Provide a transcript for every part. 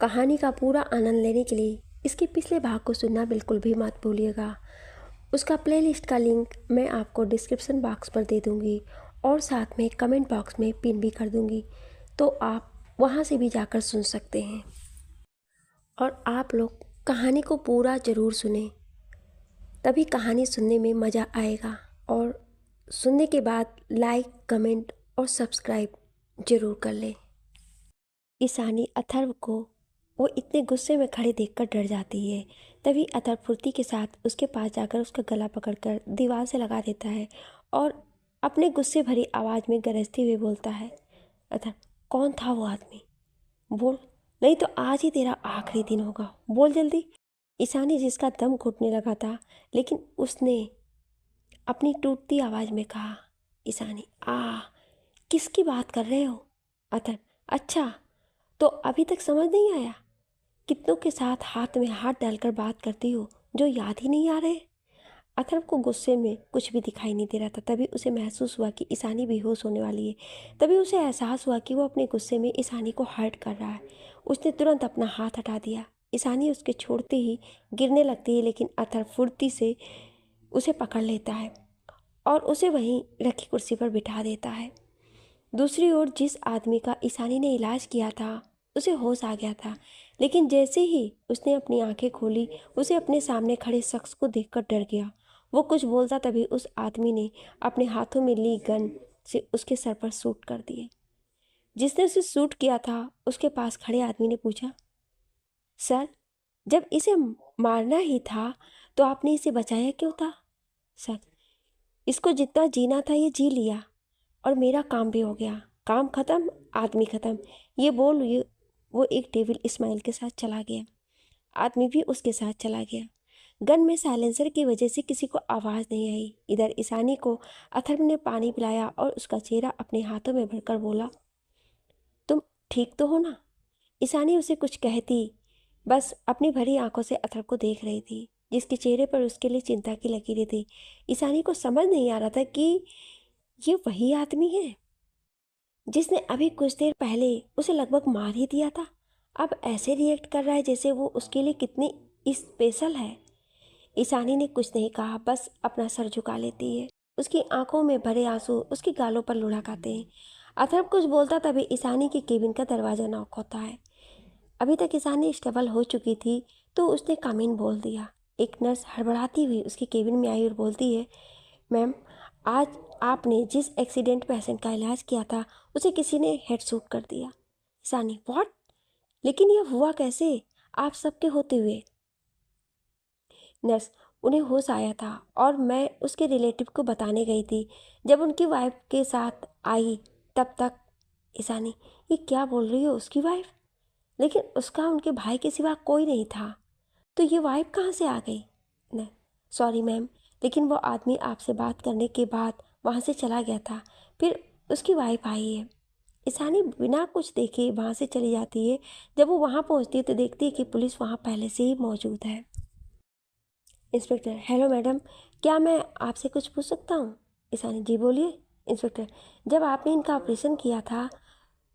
कहानी का पूरा आनंद लेने के लिए इसके पिछले भाग को सुनना बिल्कुल भी मत भूलिएगा। उसका प्लेलिस्ट का लिंक मैं आपको डिस्क्रिप्शन बॉक्स पर दे दूँगी और साथ में कमेंट बॉक्स में पिन भी कर दूँगी, तो आप वहाँ से भी जाकर सुन सकते हैं। और आप लोग कहानी को पूरा ज़रूर सुने, तभी कहानी सुनने में मज़ा आएगा। और सुनने के बाद लाइक, कमेंट और सब्सक्राइब ज़रूर कर लें। ईशानी अथर्व को वो इतने गुस्से में खड़े देखकर डर जाती है। तभी अथर्व फुर्ती के साथ उसके पास जाकर उसका गला पकड़कर दीवार से लगा देता है और अपने गुस्से भरी आवाज़ में गरजते हुए बोलता है, अथर्व, कौन था वो आदमी? बोल, नहीं तो आज ही तेरा आखिरी दिन होगा, बोल जल्दी। ईशानी, जिसका दम घुटने लगा था, लेकिन उसने अपनी टूटती आवाज़ में कहा, ईशानी, किसकी बात कर रहे हो? अथर्व, अच्छा, तो अभी तक समझ नहीं आया? कितनों के साथ हाथ में हाथ डालकर बात करती हो जो याद ही नहीं आ रहे? अथर्व को गुस्से में कुछ भी दिखाई नहीं दे रहा था। तभी उसे महसूस हुआ कि ईशानी बेहोश होने वाली है। तभी उसे एहसास हुआ कि वो अपने गुस्से में ईशानी को हर्ट कर रहा है। उसने तुरंत अपना हाथ हटा दिया। ईशानी उसके छोड़ते ही गिरने लगती है, लेकिन अथर्व फुर्ती से उसे पकड़ लेता है और उसे वहीं रखी कुर्सी पर बिठा देता है। दूसरी ओर जिस आदमी का ईशानी ने इलाज किया था उसे होश आ गया था, लेकिन जैसे ही उसने अपनी आंखें खोली, उसे अपने सामने खड़े शख्स को देखकर डर गया। वो कुछ बोलता तभी उस आदमी ने अपने हाथों में ली गन से उसके सर पर शूट कर दिए। जिसने उसे शूट किया था उसके पास खड़े आदमी ने पूछा, सर, जब इसे मारना ही था तो आपने इसे बचाया क्यों था? सर, इसको जितना जीना था ये जी लिया और मेरा काम भी हो गया। काम खत्म, आदमी खत्म। ये बोल ये वो एक डेविल इस्माइल के साथ चला गया। आदमी भी उसके साथ चला गया। गन में साइलेंसर की वजह से किसी को आवाज़ नहीं आई। इधर ईशानी को अथर्व ने पानी पिलाया और उसका चेहरा अपने हाथों में भरकर बोला, तुम ठीक तो हो ना? ईशानी उसे कुछ कहती बस अपनी भरी आंखों से अथर्व को देख रही थी, जिसके चेहरे पर उसके लिए चिंता की लकीरें थी। ईशानी को समझ नहीं आ रहा था कि ये वही आदमी है जिसने अभी कुछ देर पहले उसे लगभग मार ही दिया था। अब ऐसे रिएक्ट कर रहा है जैसे वो उसके लिए कितनी स्पेशल है। ईशानी ने कुछ नहीं कहा, बस अपना सर झुका लेती है। उसकी आंखों में भरे आंसू उसके गालों पर लुढ़काते हैं। अथर्व कुछ बोलता तभी ईशानी के केबिन का दरवाजा नॉक होता है। अभी तक ईशानी स्टेबल हो चुकी थी तो उसने कम बोल दिया। एक नर्स हड़बड़ाती हुई उसके केबिन में आई और बोलती है, मैम, आज आपने जिस एक्सीडेंट पेशेंट का इलाज किया था उसे किसी ने हेड शूट कर दिया। ईशानी, व्हाट? लेकिन यह हुआ कैसे, आप सबके होते हुए? नर्स, उन्हें होश आया था और मैं उसके रिलेटिव को बताने गई थी। जब उनकी वाइफ के साथ आई तब तक। ईशानी, ये क्या बोल रही हो, उसकी वाइफ? लेकिन उसका उनके भाई के सिवा कोई नहीं था, तो ये वाइफ कहाँ से आ गई? न, सॉरी मैम, लेकिन वो आदमी आपसे बात करने के बाद वहाँ से चला गया था, फिर उसकी वाइफ आई है। ईशानी बिना कुछ देखे वहाँ से चली जाती है। जब वो वहाँ पहुँचती है तो देखती है कि पुलिस वहाँ पहले से ही मौजूद है। इंस्पेक्टर, हेलो मैडम, क्या मैं आपसे कुछ पूछ सकता हूँ? ईशानी, जी बोलिए। इंस्पेक्टर, जब आपने इनका ऑपरेशन किया था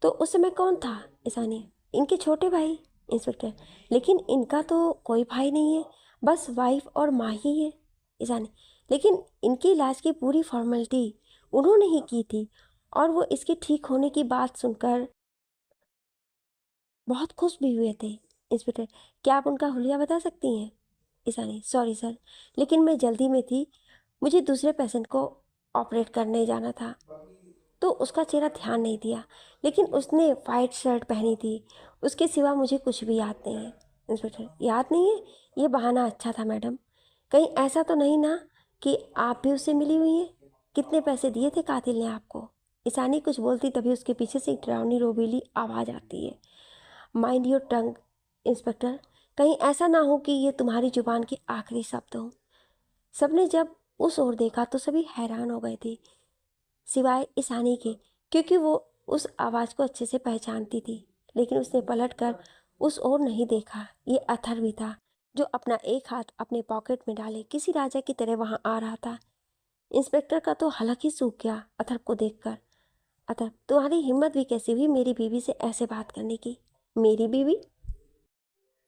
तो उस समय कौन था? ईशानी, इनके छोटे भाई। इंस्पेक्टर, लेकिन इनका तो कोई भाई नहीं है, बस वाइफ और माँ ही है। ईशानी, लेकिन इनकी इलाज की पूरी फॉर्मेलिटी उन्होंने ही की थी और वो इसके ठीक होने की बात सुनकर बहुत खुश भी हुए थे। इंस्पेक्टर, क्या आप उनका हुलिया बता सकती हैं? ईशानी, सॉरी सर, लेकिन मैं जल्दी में थी, मुझे दूसरे पेशेंट को ऑपरेट करने जाना था तो उसका चेहरा ध्यान नहीं दिया, लेकिन उसने वाइट शर्ट पहनी थी। उसके सिवा मुझे कुछ भी याद नहीं है। इंस्पेक्टर, याद नहीं है? ये बहाना अच्छा था मैडम। कहीं ऐसा तो नहीं ना कि आप भी उससे मिली हुई हैं? कितने पैसे दिए थे कातिल ने आपको? ईशानी कुछ बोलती तभी उसके पीछे से एक डरावनी रोबीली आवाज़ आती है, माइंड योर टंग इंस्पेक्टर, कहीं ऐसा ना हो कि ये तुम्हारी जुबान के आखिरी शब्द हो। सबने जब उस ओर देखा तो सभी हैरान हो गए थे, सिवाय ईशानी के, क्योंकि वो उस आवाज़ को अच्छे से पहचानती थी। लेकिन उसने पलटकर उस ओर नहीं देखा। ये अथर्व ही था जो अपना एक हाथ अपने पॉकेट में डाले किसी राजा की तरह वहां आ रहा था। इंस्पेक्टर का तो हलक ही सूख गया अथर्व को देखकर। अथर्व, तुम्हारी हिम्मत भी कैसी हुई मेरी बीवी से ऐसे बात करने की? मेरी बीवी?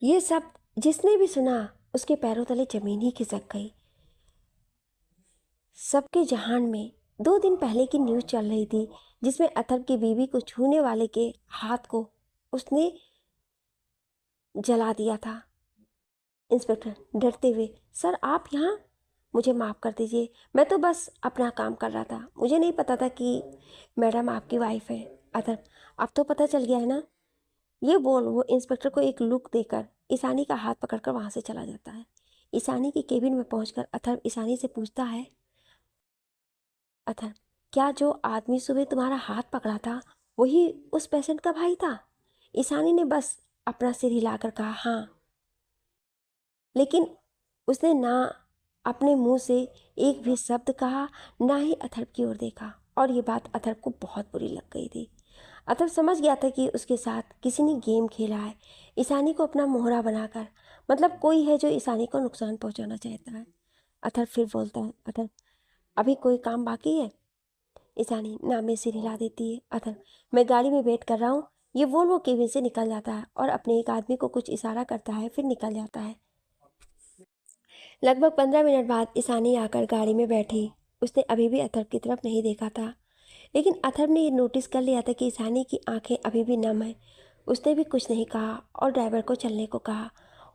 ये सब जिसने भी सुना उसके पैरों तले जमीन ही खिसक गई। सबके जहान में 2 दिन पहले की न्यूज़ चल रही थी, जिसमें अथर्व की बीवी को छूने वाले के हाथ को उसने जला दिया था। इंस्पेक्टर डरते हुए, सर आप यहाँ? मुझे माफ़ कर दीजिए, मैं तो बस अपना काम कर रहा था, मुझे नहीं पता था कि मैडम आपकी वाइफ है। अथर्व, अब तो पता चल गया है ना? ये बोल वो इंस्पेक्टर को एक लुक देकर ईशानी का हाथ पकड़कर वहाँ से चला जाता है। ईशानी की केबिन में पहुंचकर अथर्व ईशानी से पूछता है, अथर्व, क्या जो आदमी सुबह तुम्हारा हाथ पकड़ा था वही उस पेशेंट का भाई था? ईशानी ने बस अपना सिर हिलाकर कहा, हाँ। लेकिन उसने ना अपने मुंह से एक भी शब्द कहा, ना ही अथर्व की ओर देखा। और ये बात अथर्व को बहुत बुरी लग गई थी। अथर्व समझ गया था कि उसके साथ किसी ने गेम खेला है, ईशानी को अपना मोहरा बनाकर। मतलब कोई है जो ईशानी को नुकसान पहुंचाना चाहता है। अथर्व फिर बोलता है, अथर्व अभी कोई काम बाकी है? ईशानी नामे सिर हिला देती है। अथर्व, मैं गाड़ी में वेट कर रहा हूँ। ये बोल वो केबिन से निकल जाता है और अपने एक आदमी को कुछ इशारा करता है, फिर निकल जाता है। लगभग 15 मिनट बाद ईशानी आकर गाड़ी में बैठी। उसने अभी भी अथर्व की तरफ नहीं देखा था, लेकिन अथर्व ने ये नोटिस कर लिया था कि ईशानी की आंखें अभी भी नम हैं। उसने भी कुछ नहीं कहा और ड्राइवर को चलने को कहा।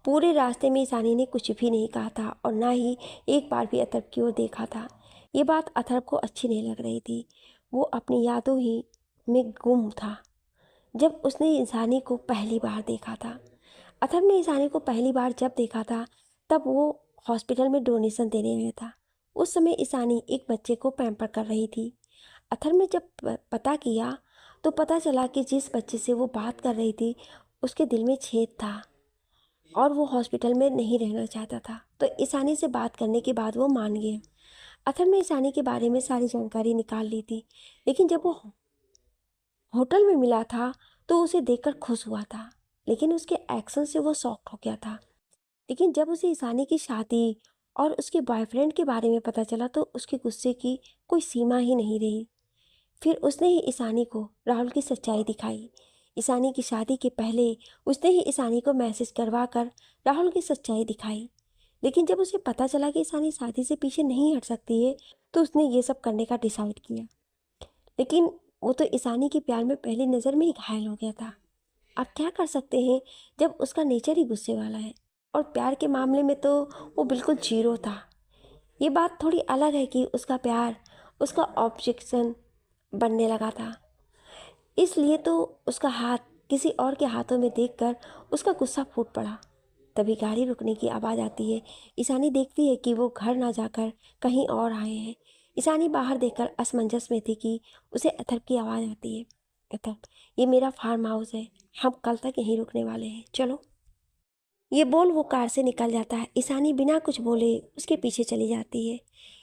पूरे रास्ते में ईशानी ने कुछ भी नहीं कहा था और ना ही एक बार भी अथर्व की ओर देखा था। ये बात अथर्व को अच्छी नहीं लग रही थी। वो अपनी यादों ही में गुम था जब उसने ईशानी को पहली बार देखा था। अथर्व ने ईशानी को पहली बार जब देखा था तब वो हॉस्पिटल में डोनेशन देने आया था। उस समय ईशानी एक बच्चे को पैम्पर कर रही थी। अथर्व ने जब पता किया तो पता चला कि जिस बच्चे से वो बात कर रही थी उसके दिल में छेद था और वो हॉस्पिटल में नहीं रहना चाहता था। तो ईशानी से बात करने के बाद वो मान गया। अथर्व ने ईशानी के बारे में सारी जानकारी निकाल ली थी, लेकिन जब वो होटल में मिला था तो उसे देखकर खुश हुआ था, लेकिन उसके एक्शन से वो शॉक्ड हो गया था। लेकिन जब उसे ईशानी की शादी और उसके बॉयफ्रेंड के बारे में पता चला तो उसके गुस्से की कोई सीमा ही नहीं रही। फिर उसने ही ईशानी को राहुल की सच्चाई दिखाई। ईशानी की शादी के पहले उसने ही ईशानी को मैसेज करवा कर राहुल की सच्चाई दिखाई। लेकिन जब उसे पता चला कि ईशानी शादी से पीछे नहीं हट सकती है तो उसने ये सब करने का डिसाइड किया। लेकिन वो तो ईशानी के प्यार में पहली नज़र में ही घायल हो गया था। अब क्या कर सकते हैं जब उसका नेचर ही गुस्से वाला है और प्यार के मामले में तो वो बिल्कुल जीरो था। ये बात थोड़ी अलग है कि उसका प्यार उसका ऑब्जेक्शन बनने लगा था, इसलिए तो उसका हाथ किसी और के हाथों में देखकर उसका गुस्सा फूट पड़ा। तभी गाड़ी रुकने की आवाज़ आती है। ईशानी देखती है कि वो घर ना जाकर कहीं और आए हैं। ईशानी बाहर देखकर असमंजस में थी कि उसे अथर्व की आवाज़ आती है, अथर्व ये मेरा फार्म हाउस है, हम कल तक यहीं रुकने वाले हैं, चलो। ये बोल वो कार से निकल जाता है। ईशानी बिना कुछ बोले उसके पीछे चली जाती है।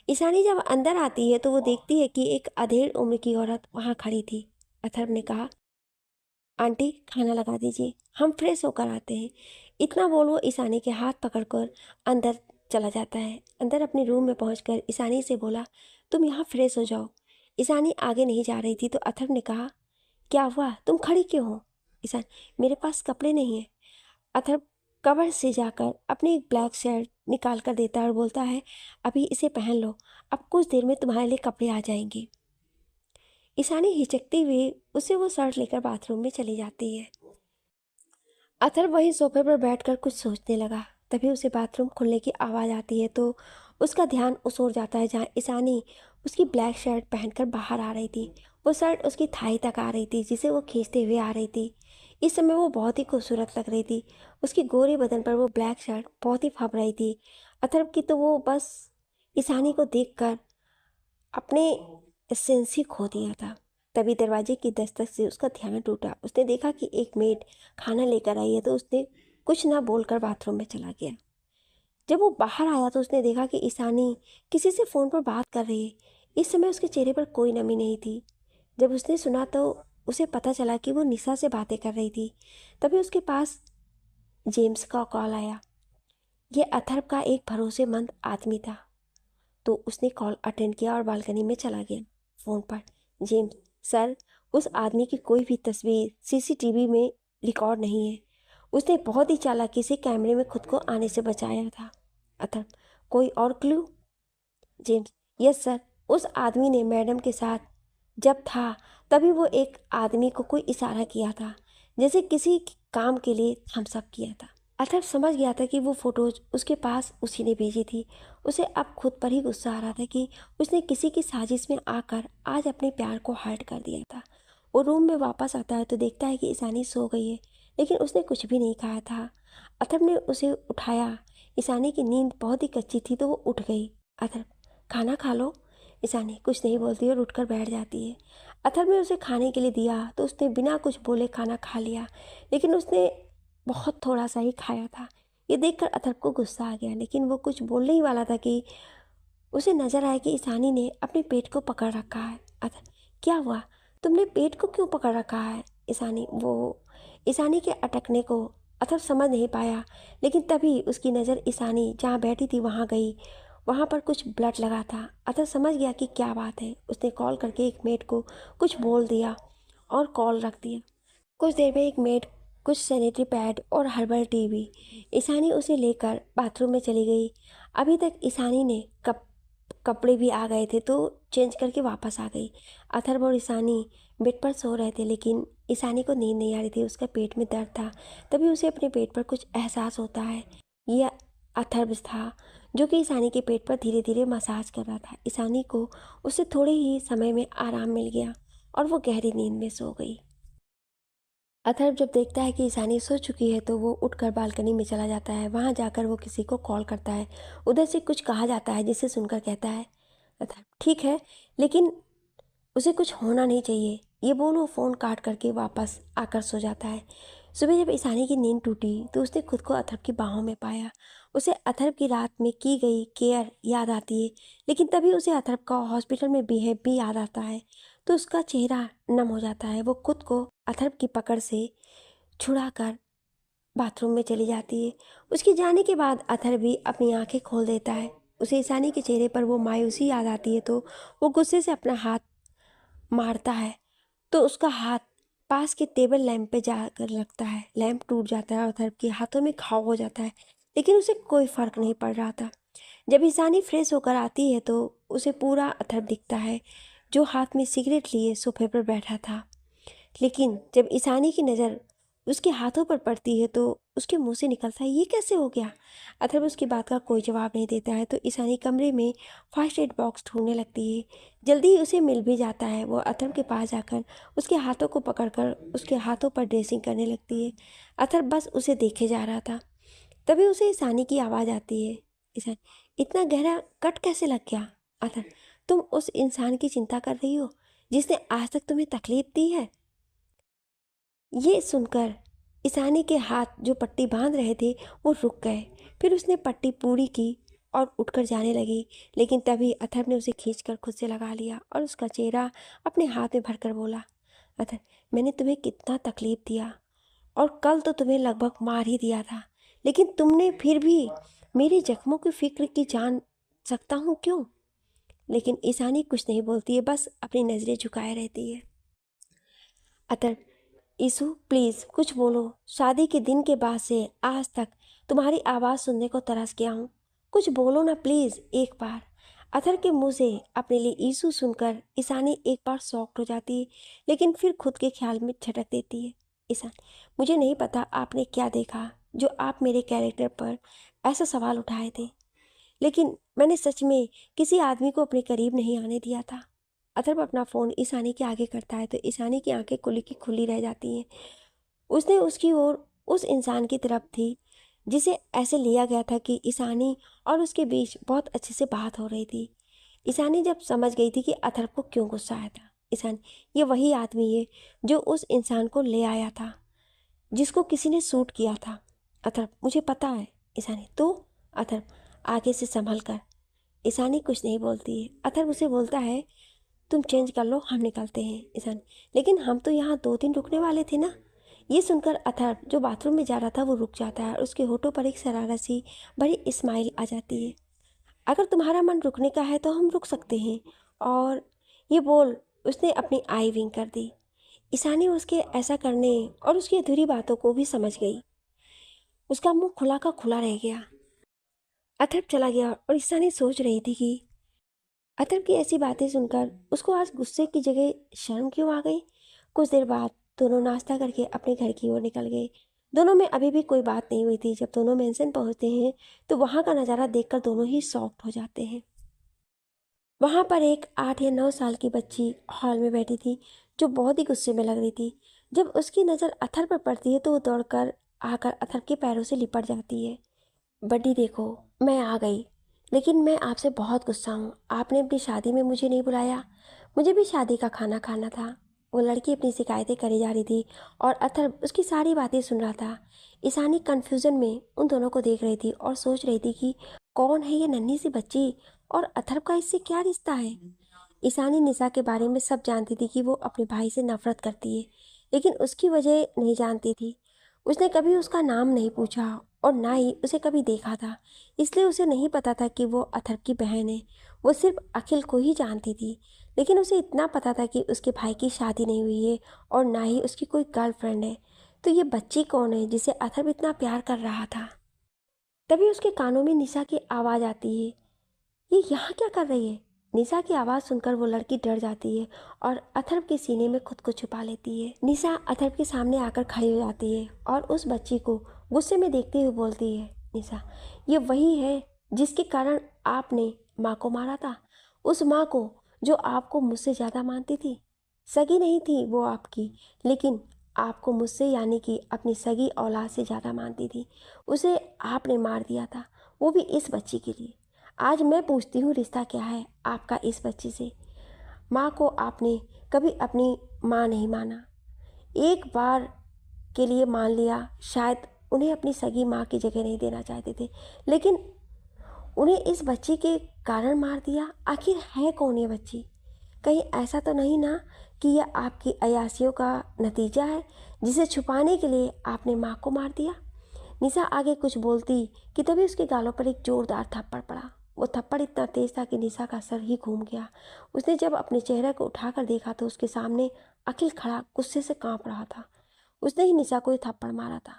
ईशानी जब अंदर आती है तो वो देखती है कि एक अधेड़ उम्र की औरत वहाँ खड़ी थी। अथर्व ने कहा, आंटी खाना लगा दीजिए, हम फ्रेश होकर आते हैं। इतना बोल वो ईशानी के हाथ पकड़कर अंदर चला जाता है। अंदर अपने रूम में पहुंचकर ईशानी से बोला, तुम यहाँ फ्रेश हो जाओ। ईशानी आगे नहीं जा रही थी तो अथर्व ने कहा, क्या हुआ, तुम खड़ी क्यों हो? ईशान, मेरे पास कपड़े नहीं है। अथर्व कवर से जाकर अपनी एक ब्लैक शर्ट निकाल कर देता है और बोलता है, अभी इसे पहन लो, अब कुछ देर में तुम्हारे लिए कपड़े आ जाएंगे। ईशानी हिचकते हुए उसे वो शर्ट लेकर बाथरूम में चली जाती है। अथर्व वहीं सोफे पर बैठकर कुछ सोचने लगा। तभी उसे बाथरूम खुलने की आवाज़ आती है तो उसका ध्यान उस ओर जाता है जहाँ ईशानी उसकी ब्लैक शर्ट पहनकर बाहर आ रही थी। वो शर्ट उसकी थाई तक आ रही थी जिसे वो खींचते हुए आ रही थी। इस समय वो बहुत ही खूबसूरत लग रही थी। उसकी गोरे बदन पर वो ब्लैक शर्ट बहुत ही फब रही थी। अथर्व की तो वो बस ईशानी को देखकर अपने सेंस ही खो दिया था। तभी दरवाजे की दस्तक से उसका ध्यान टूटा। उसने देखा कि एक मेड खाना लेकर आई है तो उसने कुछ ना बोलकर बाथरूम में चला गया। जब वो बाहर आया तो उसने देखा कि ईशानी किसी से फ़ोन पर बात कर रही है। इस समय उसके चेहरे पर कोई नमी नहीं थी। जब उसने सुना तो उसे पता चला कि वो निशा से बातें कर रही थी। तभी उसके पास जेम्स का कॉल आया। ये अथर्व का एक भरोसेमंद आदमी था। तो उसने कॉल अटेंड किया और बालकनी में चला गया। फ़ोन पर, जेम्स सर, उस आदमी की कोई भी तस्वीर सीसीटीवी में रिकॉर्ड नहीं है। उसने बहुत ही चालाकी से कैमरे में खुद को आने से बचाया था। अथर्व, कोई और क्लू? जेम्स, यस सर, उस आदमी ने मैडम के साथ जब था तभी वो एक आदमी को कोई इशारा किया था, जैसे किसी काम के लिए थम्स अप किया था। अथर्व समझ गया था कि वो फोटोज उसके पास उसी ने भेजी थी। उसे अब खुद पर ही गुस्सा आ रहा था कि उसने किसी की साजिश में आकर आज अपने प्यार को हर्ट कर दिया था। वो रूम में वापस आता है तो देखता है कि ईशानी सो गई है, लेकिन उसने कुछ भी नहीं खाया था। अथर्व ने उसे उठाया। ईशानी की नींद बहुत ही कच्ची थी तो वो उठ गई। अथर्व, खाना खा लो। ईशानी कुछ नहीं बोलती और उठकर बैठ जाती है। अथर्व ने उसे खाने के लिए दिया तो उसने बिना कुछ बोले खाना खा लिया, लेकिन उसने बहुत थोड़ा सा ही खाया था। ये देखकर अथर्व को गुस्सा आ गया, लेकिन वो कुछ बोलने ही वाला था कि उसे नजर आया कि ईशानी ने अपने पेट को पकड़ रखा है। अथर्व, क्या हुआ? तुमने पेट को क्यों पकड़ रखा है? ईशानी के अटकने को अथर्व समझ नहीं पाया, लेकिन तभी उसकी नज़र ईशानी जहाँ बैठी थी वहाँ गई। वहाँ पर कुछ ब्लड लगा था। अथर्व समझ गया कि क्या बात है। उसने कॉल करके एक मेड को कुछ बोल दिया और कॉल रख दिया। कुछ देर में एक मेड कुछ सैनिटरी पैड और हर्बल टी भी ईशानी उसे लेकर बाथरूम में चली गई। अभी तक ईशानी ने कपड़े भी आ गए थे तो चेंज करके वापस आ गई। अथर्व और ईशानी बेड पर सो रहे थे, लेकिन ईशानी को नींद नहीं आ रही थी, उसका पेट में दर्द था। तभी उसे अपने पेट पर कुछ एहसास होता है। यह अथर्व था जो कि ईशानी के पेट पर धीरे धीरे मसाज कर रहा था। ईशानी को उससे थोड़े ही समय में आराम मिल गया और वो गहरी नींद में सो गई। अथर्व जब देखता है कि ईशानी सो चुकी है तो वो उठकर बालकनी में चला जाता है। वहाँ जाकर वो किसी को कॉल करता है। उधर से कुछ कहा जाता है जिसे सुनकर कहता है, अथर्व ठीक है, लेकिन उसे कुछ होना नहीं चाहिए। ये बोल वो फ़ोन काट करके वापस आकर सो जाता है। सुबह जब ईशानी की नींद टूटी तो उसने खुद को अथर्व की बाहों में पाया। उसे अथर्व की रात में की गई केयर याद आती है, लेकिन तभी उसे अथर्व का हॉस्पिटल में बिहेव भी याद आता है। तो उसका चेहरा नम हो जाता है। वो खुद को अथर्व की पकड़ से छुड़ाकर बाथरूम में चली जाती है। उसके जाने के बाद अथर्व भी अपनी आंखें खोल देता है। उसे ईशानी के चेहरे पर वो मायूसी याद आती है तो वो गुस्से से अपना हाथ मारता है तो उसका हाथ पास के टेबल लैंप पे जाकर लगता है। लैंप टूट जाता है और अथर्व के हाथों में घाव हो जाता है, लेकिन उसे कोई फर्क नहीं पड़ रहा था। जब ईशानी फ्रेश होकर आती है तो उसे पूरा अथर्व दिखता है, जो हाथ में सिगरेट लिए सोफे पर बैठा था। लेकिन जब ईशानी की नज़र उसके हाथों पर पड़ती है तो उसके मुंह से निकलता है, ये कैसे हो गया? अथर्व उसकी बात का कोई जवाब नहीं देता है तो ईशानी कमरे में फर्स्ट एड बॉक्स ढूंढने लगती है। जल्दी ही उसे मिल भी जाता है। वो अथर्व के पास जाकर उसके हाथों को पकड़कर उसके हाथों पर ड्रेसिंग करने लगती है। अथर्व बस उसे देखे जा रहा था। तभी उसे ईशानी की आवाज़ आती है, ईशानी, इतना गहरा कट कैसे लग गया? अथर्व, तुम उस इंसान की चिंता कर रही हो जिसने आज तक तुम्हें तकलीफ दी है? ये सुनकर ईशानी के हाथ जो पट्टी बांध रहे थे वो रुक गए। फिर उसने पट्टी पूरी की और उठकर जाने लगी, लेकिन तभी अथर्व ने उसे खींचकर खुद से लगा लिया और उसका चेहरा अपने हाथ में भरकर बोला, अथर्व, मैंने तुम्हें कितना तकलीफ दिया और कल तो तुम्हें लगभग मार ही दिया था, लेकिन तुमने फिर भी मेरे जख्मों की फिक्र की जान सकता हूँ क्यों? लेकिन ईशानी कुछ नहीं बोलती है, बस अपनी नज़रें झुकाए रहती है। अतः ईशु प्लीज़ कुछ बोलो। शादी के दिन के बाद से आज तक तुम्हारी आवाज़ सुनने को तरस गया हूँ। कुछ बोलो ना प्लीज़ एक बार। अथर के मुंह से अपने लिए ईशु सुनकर ईशानी एक बार शॉक्ड हो जाती है, लेकिन फिर खुद के ख्याल में झटक देती है। ईशान, मुझे नहीं पता आपने क्या देखा जो आप मेरे कैरेक्टर पर ऐसा सवाल उठाए थे, लेकिन मैंने सच में किसी आदमी को अपने करीब नहीं आने दिया था। अथर्व अपना फ़ोन ईशानी के आगे करता है तो ईशानी की आंखें खुली की खुली रह जाती हैं। उसने उसकी ओर उस इंसान की तरफ थी जिसे ऐसे लिया गया था कि ईशानी और उसके बीच बहुत अच्छे से बात हो रही थी। ईशानी जब समझ गई थी कि अथर्व को क्यों गुस्सा आया था। ईशानी, ये वही आदमी है जो उस इंसान को ले आया था जिसको किसी ने सूट किया था। अथर्व, मुझे पता है। ईशानी, तो अथर्व, आगे से संभल कर। ईशानी कुछ नहीं बोलती है। अथर्व उसे बोलता है, तुम चेंज कर लो, हम निकलते हैं। ईशान, लेकिन हम तो यहाँ 2 दिन रुकने वाले थे ना। ये सुनकर अथर्व जो बाथरूम में जा रहा था वो रुक जाता है और उसके होठों पर एक शरारत सी बड़ी स्माइल आ जाती है। अगर तुम्हारा मन रुकने का है तो हम रुक सकते हैं। और ये बोल उसने अपनी आई विंक कर दी। ईशानी उसके ऐसा करने और उसकी अधूरी बातों को भी समझ गई। उसका मुंह खुला का खुला रह गया। अथर्व चला गया और ईशानी सोच रही थी कि अथर्व की ऐसी बातें सुनकर उसको आज गुस्से की जगह शर्म क्यों आ गई। कुछ देर बाद दोनों नाश्ता करके अपने घर की ओर निकल गए। दोनों में अभी भी कोई बात नहीं हुई थी। जब दोनों मेंशन पहुंचते हैं तो वहां का नज़ारा देखकर दोनों ही शॉक्ड हो जाते हैं। वहां पर एक 8 या 9 साल की बच्ची हॉल में बैठी थी जो बहुत ही गुस्से में लग रही थी। जब उसकी नज़र अथर्व पर पड़ती है तो वो दौड़कर आकर अथर्व के पैरों से लिपट जाती है। बड्डी देखो, मैं आ गई, लेकिन मैं आपसे बहुत गुस्सा हूँ। आपने अपनी शादी में मुझे नहीं बुलाया। मुझे भी शादी का खाना खाना था। वो लड़की अपनी शिकायतें करी जा रही थी और अथर्व उसकी सारी बातें सुन रहा था। ईशानी कन्फ्यूजन में उन दोनों को देख रही थी और सोच रही थी कि कौन है ये नन्ही सी बच्ची और अथर्व का इससे क्या रिश्ता है। ईशानी निशा के बारे में सब जानती थी कि वो अपने भाई से नफरत करती है, लेकिन उसकी वजह नहीं जानती थी। उसने कभी उसका नाम नहीं पूछा और ना ही उसे कभी देखा था, इसलिए उसे नहीं पता था कि वो अथर्व की बहन है। वो सिर्फ अखिल को ही जानती थी, लेकिन उसे इतना पता था कि उसके भाई की शादी नहीं हुई है और ना ही उसकी कोई गर्लफ्रेंड है। तो ये बच्ची कौन है जिसे अथर्व इतना प्यार कर रहा था। तभी उसके कानों में निशा की आवाज़ आती है। ये यहाँ क्या कर रही है। निशा की आवाज़ सुनकर वो लड़की डर जाती है और अथर्व के सीने में खुद को छुपा लेती है। निशा अथर्व के सामने आकर खड़ी हो जाती है और उस बच्ची को गुस्से में देखते हुए बोलती है, निशा, ये वही है जिसके कारण आपने माँ को मारा था। उस माँ को जो आपको मुझसे ज़्यादा मानती थी। सगी नहीं थी वो आपकी, लेकिन आपको मुझसे यानी कि अपनी सगी औलाद से ज़्यादा मानती थी। उसे आपने मार दिया था, वो भी इस बच्ची के लिए। आज मैं पूछती हूँ रिश्ता क्या है आपका इस बच्ची से। माँ को आपने कभी अपनी माँ नहीं माना। एक बार के लिए मान लिया, शायद उन्हें अपनी सगी माँ की जगह नहीं देना चाहते थे, लेकिन उन्हें इस बच्ची के कारण मार दिया। आखिर है कौन ये बच्ची। कहीं ऐसा तो नहीं ना कि यह आपकी अयासियों का नतीजा है जिसे छुपाने के लिए आपने माँ को मार दिया। निशा आगे कुछ बोलती कि तभी उसके गालों पर एक जोरदार थप्पड़ पड़ा। वो थप्पड़ इतना तेज था कि निशा का सर ही घूम गया। उसने जब अपने चेहरे को उठाकर देखा तो उसके सामने अखिल खड़ा गुस्से से कांप रहा था। उसने ही निशा को ही थप्पड़ मारा था।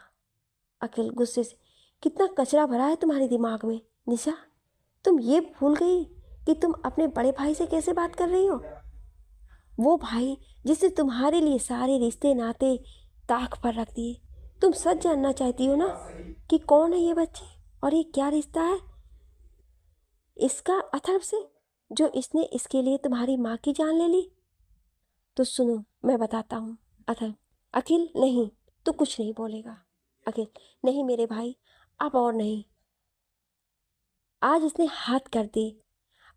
अखिल गुस्से से, कितना कचरा भरा है तुम्हारे दिमाग में निशा। तुम ये भूल गई कि तुम अपने बड़े भाई से कैसे बात कर रही हो। वो भाई जिसने तुम्हारे लिए सारे रिश्ते नाते ताक पर रख दिए। तुम सच जानना चाहती हो ना कि कौन है ये बच्ची और ये क्या रिश्ता है इसका अथर्व से, जो इसने इसके लिए तुम्हारी माँ की जान ले ली। तो सुनो, मैं बताता हूँ। अथर्व, अखिल नहीं, तू कुछ नहीं बोलेगा। अखिल, नहीं मेरे भाई, अब और नहीं। आज इसने हाथ कर दी।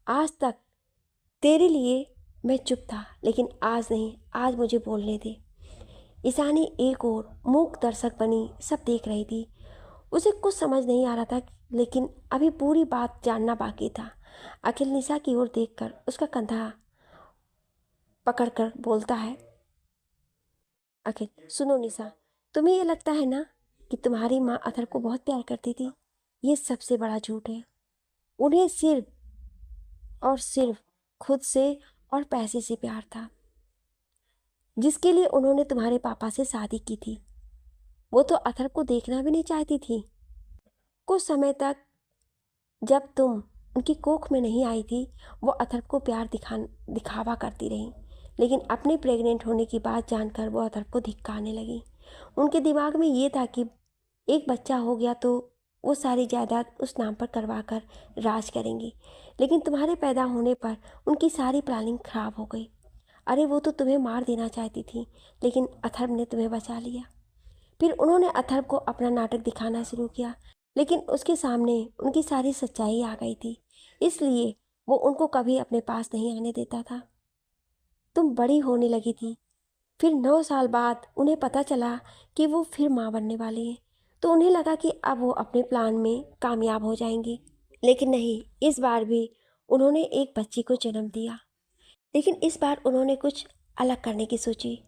आज तक तेरे लिए मैं चुप था, लेकिन आज नहीं, आज मुझे बोलने दे। ईशानी एक और मूक दर्शक बनी सब देख रही थी। उसे कुछ समझ नहीं आ रहा था, लेकिन अभी पूरी बात जानना बाकी था। अखिल निशा की ओर देखकर उसका कंधा पकड़कर बोलता है, अखिल सुनो निशा, तुम्हें ये लगता है ना कि तुम्हारी माँ अथर्व को बहुत प्यार करती थी। ये सबसे बड़ा झूठ है। उन्हें सिर्फ और सिर्फ खुद से और पैसे से प्यार था, जिसके लिए उन्होंने तुम्हारे पापा से शादी की थी। वो तो अथर्व को देखना भी नहीं चाहती थी। कुछ समय तक जब तुम उनकी कोख में नहीं आई थी, वो अथर्व को प्यार दिखावा करती रही, लेकिन अपने प्रेग्नेंट होने की बात जानकर वो अथर्व को धिक्कारने लगी। उनके दिमाग में ये था कि एक बच्चा हो गया तो वो सारी जायदाद उस नाम पर करवा कर राज करेंगी, लेकिन तुम्हारे पैदा होने पर उनकी सारी प्लानिंग खराब हो गई। अरे वो तो तुम्हें मार देना चाहती थी, लेकिन अथर्व ने तुम्हें बचा लिया। फिर उन्होंने अथर्व को अपना नाटक दिखाना शुरू किया, लेकिन उसके सामने उनकी सारी सच्चाई आ गई थी, इसलिए वो उनको कभी अपने पास नहीं आने देता था। तुम बड़ी होने लगी थी, फिर 9 साल बाद उन्हें पता चला कि वो फिर माँ बनने वाली हैं, तो उन्हें लगा कि अब वो अपने प्लान में कामयाब हो जाएंगी। लेकिन नहीं, इस बार भी उन्होंने एक बच्ची को जन्म दिया, लेकिन इस बार उन्होंने कुछ अलग करने की सोची।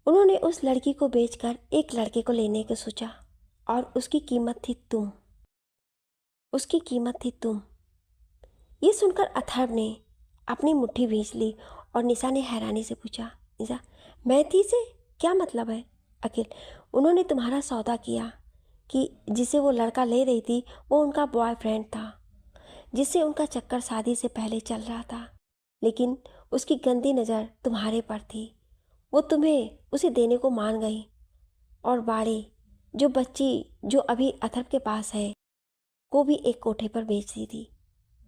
उन्होंने उस लड़की को बेचकर एक लड़के को लेने का सोचा और उसकी कीमत थी तुम। उसकी कीमत थी तुम। ये सुनकर अथर्व ने अपनी मुट्ठी भींच ली और निशा ने हैरानी से पूछा, निशा, मैं थी से क्या मतलब है। अखिल, उन्होंने तुम्हारा सौदा किया कि जिसे वो लड़का ले रही थी वो उनका बॉयफ्रेंड था, जिससे उनका चक्कर शादी से पहले चल रहा था। लेकिन उसकी गंदी नज़र तुम्हारे पर थी, वो तुम्हें उसे देने को मान गई। और बाड़ी, जो बच्ची जो अभी अथर्व के पास है, को भी एक कोठे पर बेच दी थी।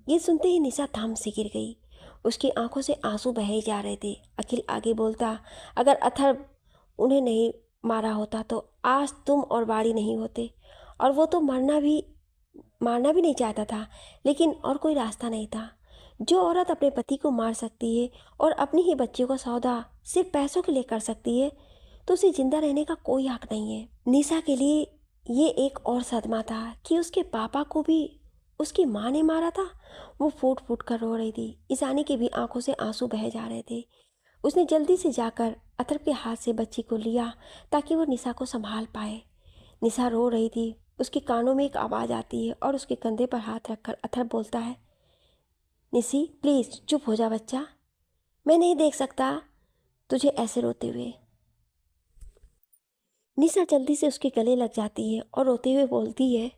ये सुनते ही निशा थम से गिर गई। उसकी आंखों से आंसू बहे जा रहे थे। अखिल आगे बोलता, अगर अथर्व उन्हें नहीं मारा होता तो आज तुम और बाड़ी नहीं होते। और वो तो मारना भी नहीं चाहता था, लेकिन और कोई रास्ता नहीं था। जो औरत अपने पति को मार सकती है और अपनी ही बच्ची को सौदा सिर्फ पैसों के लिए कर सकती है, तो उसे जिंदा रहने का कोई हक नहीं है। निशा के लिए ये एक और सदमा था कि उसके पापा को भी उसकी माँ ने मारा था। वो फूट फूट कर रो रही थी। ईशानी की भी आंखों से आंसू बहे जा रहे थे। उसने जल्दी से जाकर अथर्व के हाथ से बच्ची को लिया ताकि वो निशा को संभाल पाए। निशा रो रही थी। उसके कानों में एक आवाज़ आती है और उसके कंधे पर हाथ रखकर अथर्व बोलता है, निशी प्लीज़ चुप हो जा बच्चा, मैं नहीं देख सकता तुझे ऐसे रोते हुए। निशा जल्दी से उसके गले लग जाती है और रोते हुए बोलती है,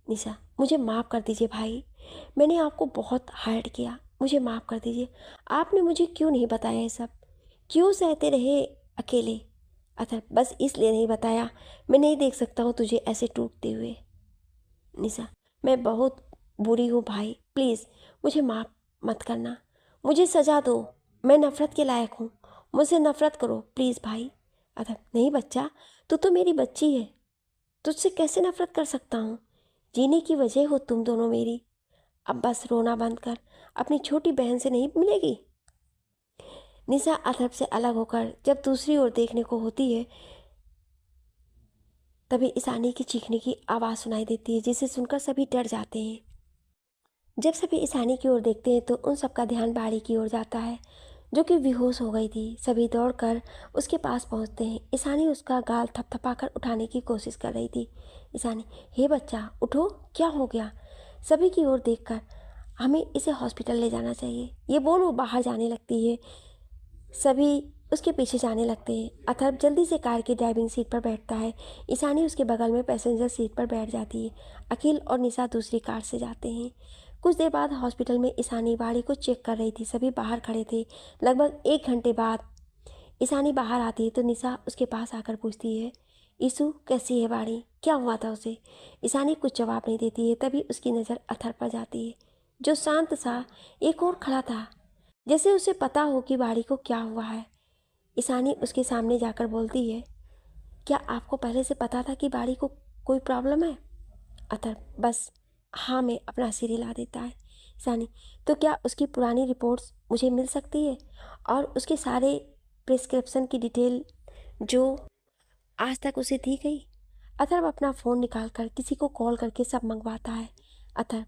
निशा मुझे माफ़ कर दीजिए भाई, मैंने आपको बहुत हर्ट किया, मुझे माफ़ कर दीजिए। आपने मुझे क्यों नहीं बताया ये सब, क्यों सहते रहे अकेले? अथर्व, बस इसलिए नहीं बताया, मैं नहीं देख सकता हूँ तुझे ऐसे टूटते हुए। निशा, मैं बहुत बुरी हूँ भाई, प्लीज़ मुझे माफ़ मत करना, मुझे सज़ा दो, मैं नफ़रत के लायक हूँ, मुझसे नफ़रत करो प्लीज़ भाई। अथर्व, नहीं बच्चा, तू तो मेरी बच्ची है, तुझसे कैसे नफ़रत कर सकता हूँ? जीने की वजह हो तुम दोनों मेरी। अब बस रोना बंद कर, अपनी छोटी बहन से नहीं मिलेगी। निशा अथर्व से अलग होकर जब दूसरी ओर देखने को होती है, तभी ईशानी की चीखने की आवाज़ सुनाई देती है, जिसे सुनकर सभी डर जाते हैं। जब सभी ईशानी की ओर देखते हैं तो उन सबका ध्यान बाड़ी की ओर जाता है, जो कि बेहोश हो गई थी। सभी दौड़कर उसके पास पहुंचते हैं। ईशानी उसका गाल थपथपाकर उठाने की कोशिश कर रही थी। ईशानी, हे बच्चा उठो, क्या हो गया? सभी की ओर देखकर, हमें इसे हॉस्पिटल ले जाना चाहिए, ये बोल वो बाहर जाने लगती है। सभी उसके पीछे जाने लगते हैं। अथर्व जल्दी से कार की ड्राइविंग सीट पर बैठता है। ईशानी उसके बगल में पैसेंजर सीट पर बैठ जाती है। अखिल और निशा दूसरी कार से जाते हैं। कुछ देर बाद हॉस्पिटल में ईशानी बाड़ी को चेक कर रही थी। सभी बाहर खड़े थे। लगभग 1 घंटे बाद ईशानी बाहर आती है तो निशा उसके पास आकर पूछती है, ईशु कैसी है बाड़ी, क्या हुआ था उसे? ईशानी कुछ जवाब नहीं देती है। तभी उसकी नज़र अथर्व पर जाती है, जो शांत सा एक और खड़ा था, जैसे उसे पता हो कि बाड़ी को क्या हुआ है। ईशानी उसके सामने जाकर बोलती है, क्या आपको पहले से पता था कि बाड़ी को कोई प्रॉब्लम है? अथर्व, बस हाँ में अपना सिर हिला देता है। ईशानी, तो क्या उसकी पुरानी रिपोर्ट्स मुझे मिल सकती है, और उसके सारे प्रिस्क्रिप्शन की डिटेल जो आज तक उसे दी गई? अथर्व अपना फ़ोन निकाल कर किसी को कॉल करके सब मंगवाता है। अथर्व,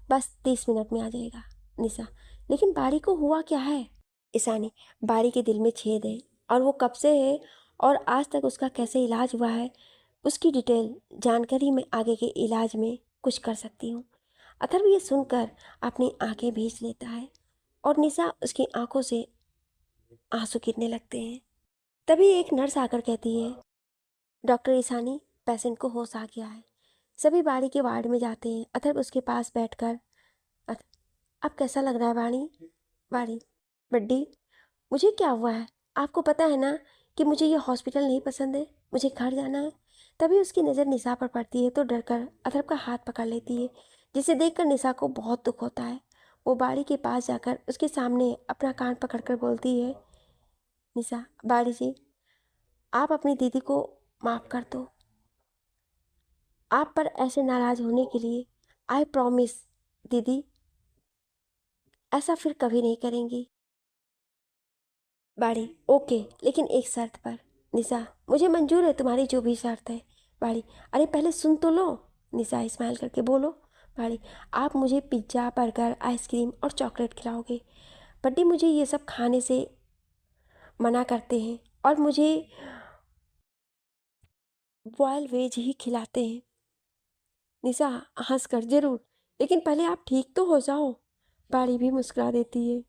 बस 30 मिनट में आ जाएगा। निशा, लेकिन बाड़ी को हुआ क्या है? ईशानी, बारी के दिल में छेद है, और वो कब से है और आज तक उसका कैसे इलाज हुआ है, उसकी डिटेल जानकर ही मैं आगे के इलाज में कुछ कर सकती हूँ। अथर्व ये सुनकर अपनी आंखें भींच लेता है और निशा उसकी आंखों से आंसू गिरने लगते हैं। तभी एक नर्स आकर कहती है, डॉक्टर ईशानी, पेशेंट को होश आ गया है। सभी बाड़ी के वार्ड में जाते हैं। अथर्व उसके पास बैठकर, अब कैसा लग रहा है बाड़ी? बाड़ी, बड्डी, मुझे क्या हुआ है? आपको पता है ना कि मुझे ये हॉस्पिटल नहीं पसंद है, मुझे घर जाना है। तभी उसकी नज़र निशा पर पड़ती है तो डरकर अथर्व का हाथ पकड़ लेती है, जिसे देखकर निशा को बहुत दुख होता है। वो बाड़ी के पास जाकर उसके सामने अपना कान पकड़कर बोलती है, निशा, बाड़ी जी, आप अपनी दीदी को माफ़ कर दो। आप पर ऐसे नाराज़ होने के लिए आई प्रॉमिस दीदी, ऐसा फिर कभी नहीं करेंगी। बाड़ी, ओके, लेकिन एक शर्त पर। निशा, मुझे मंजूर है तुम्हारी जो भी शर्त है। बाड़ी, अरे पहले सुन तो लो। निशा स्माइल करके बोलो। बाड़ी, आप मुझे पिज्ज़ा, बर्गर, आइसक्रीम और चॉकलेट खिलाओगे। बड्डी मुझे ये सब खाने से मना करते हैं और मुझे बॉयल वेज ही खिलाते हैं। निशा हंस कर, जरूर, लेकिन पहले आप ठीक तो हो जाओ। बाड़ी भी मुस्कुरा देती है।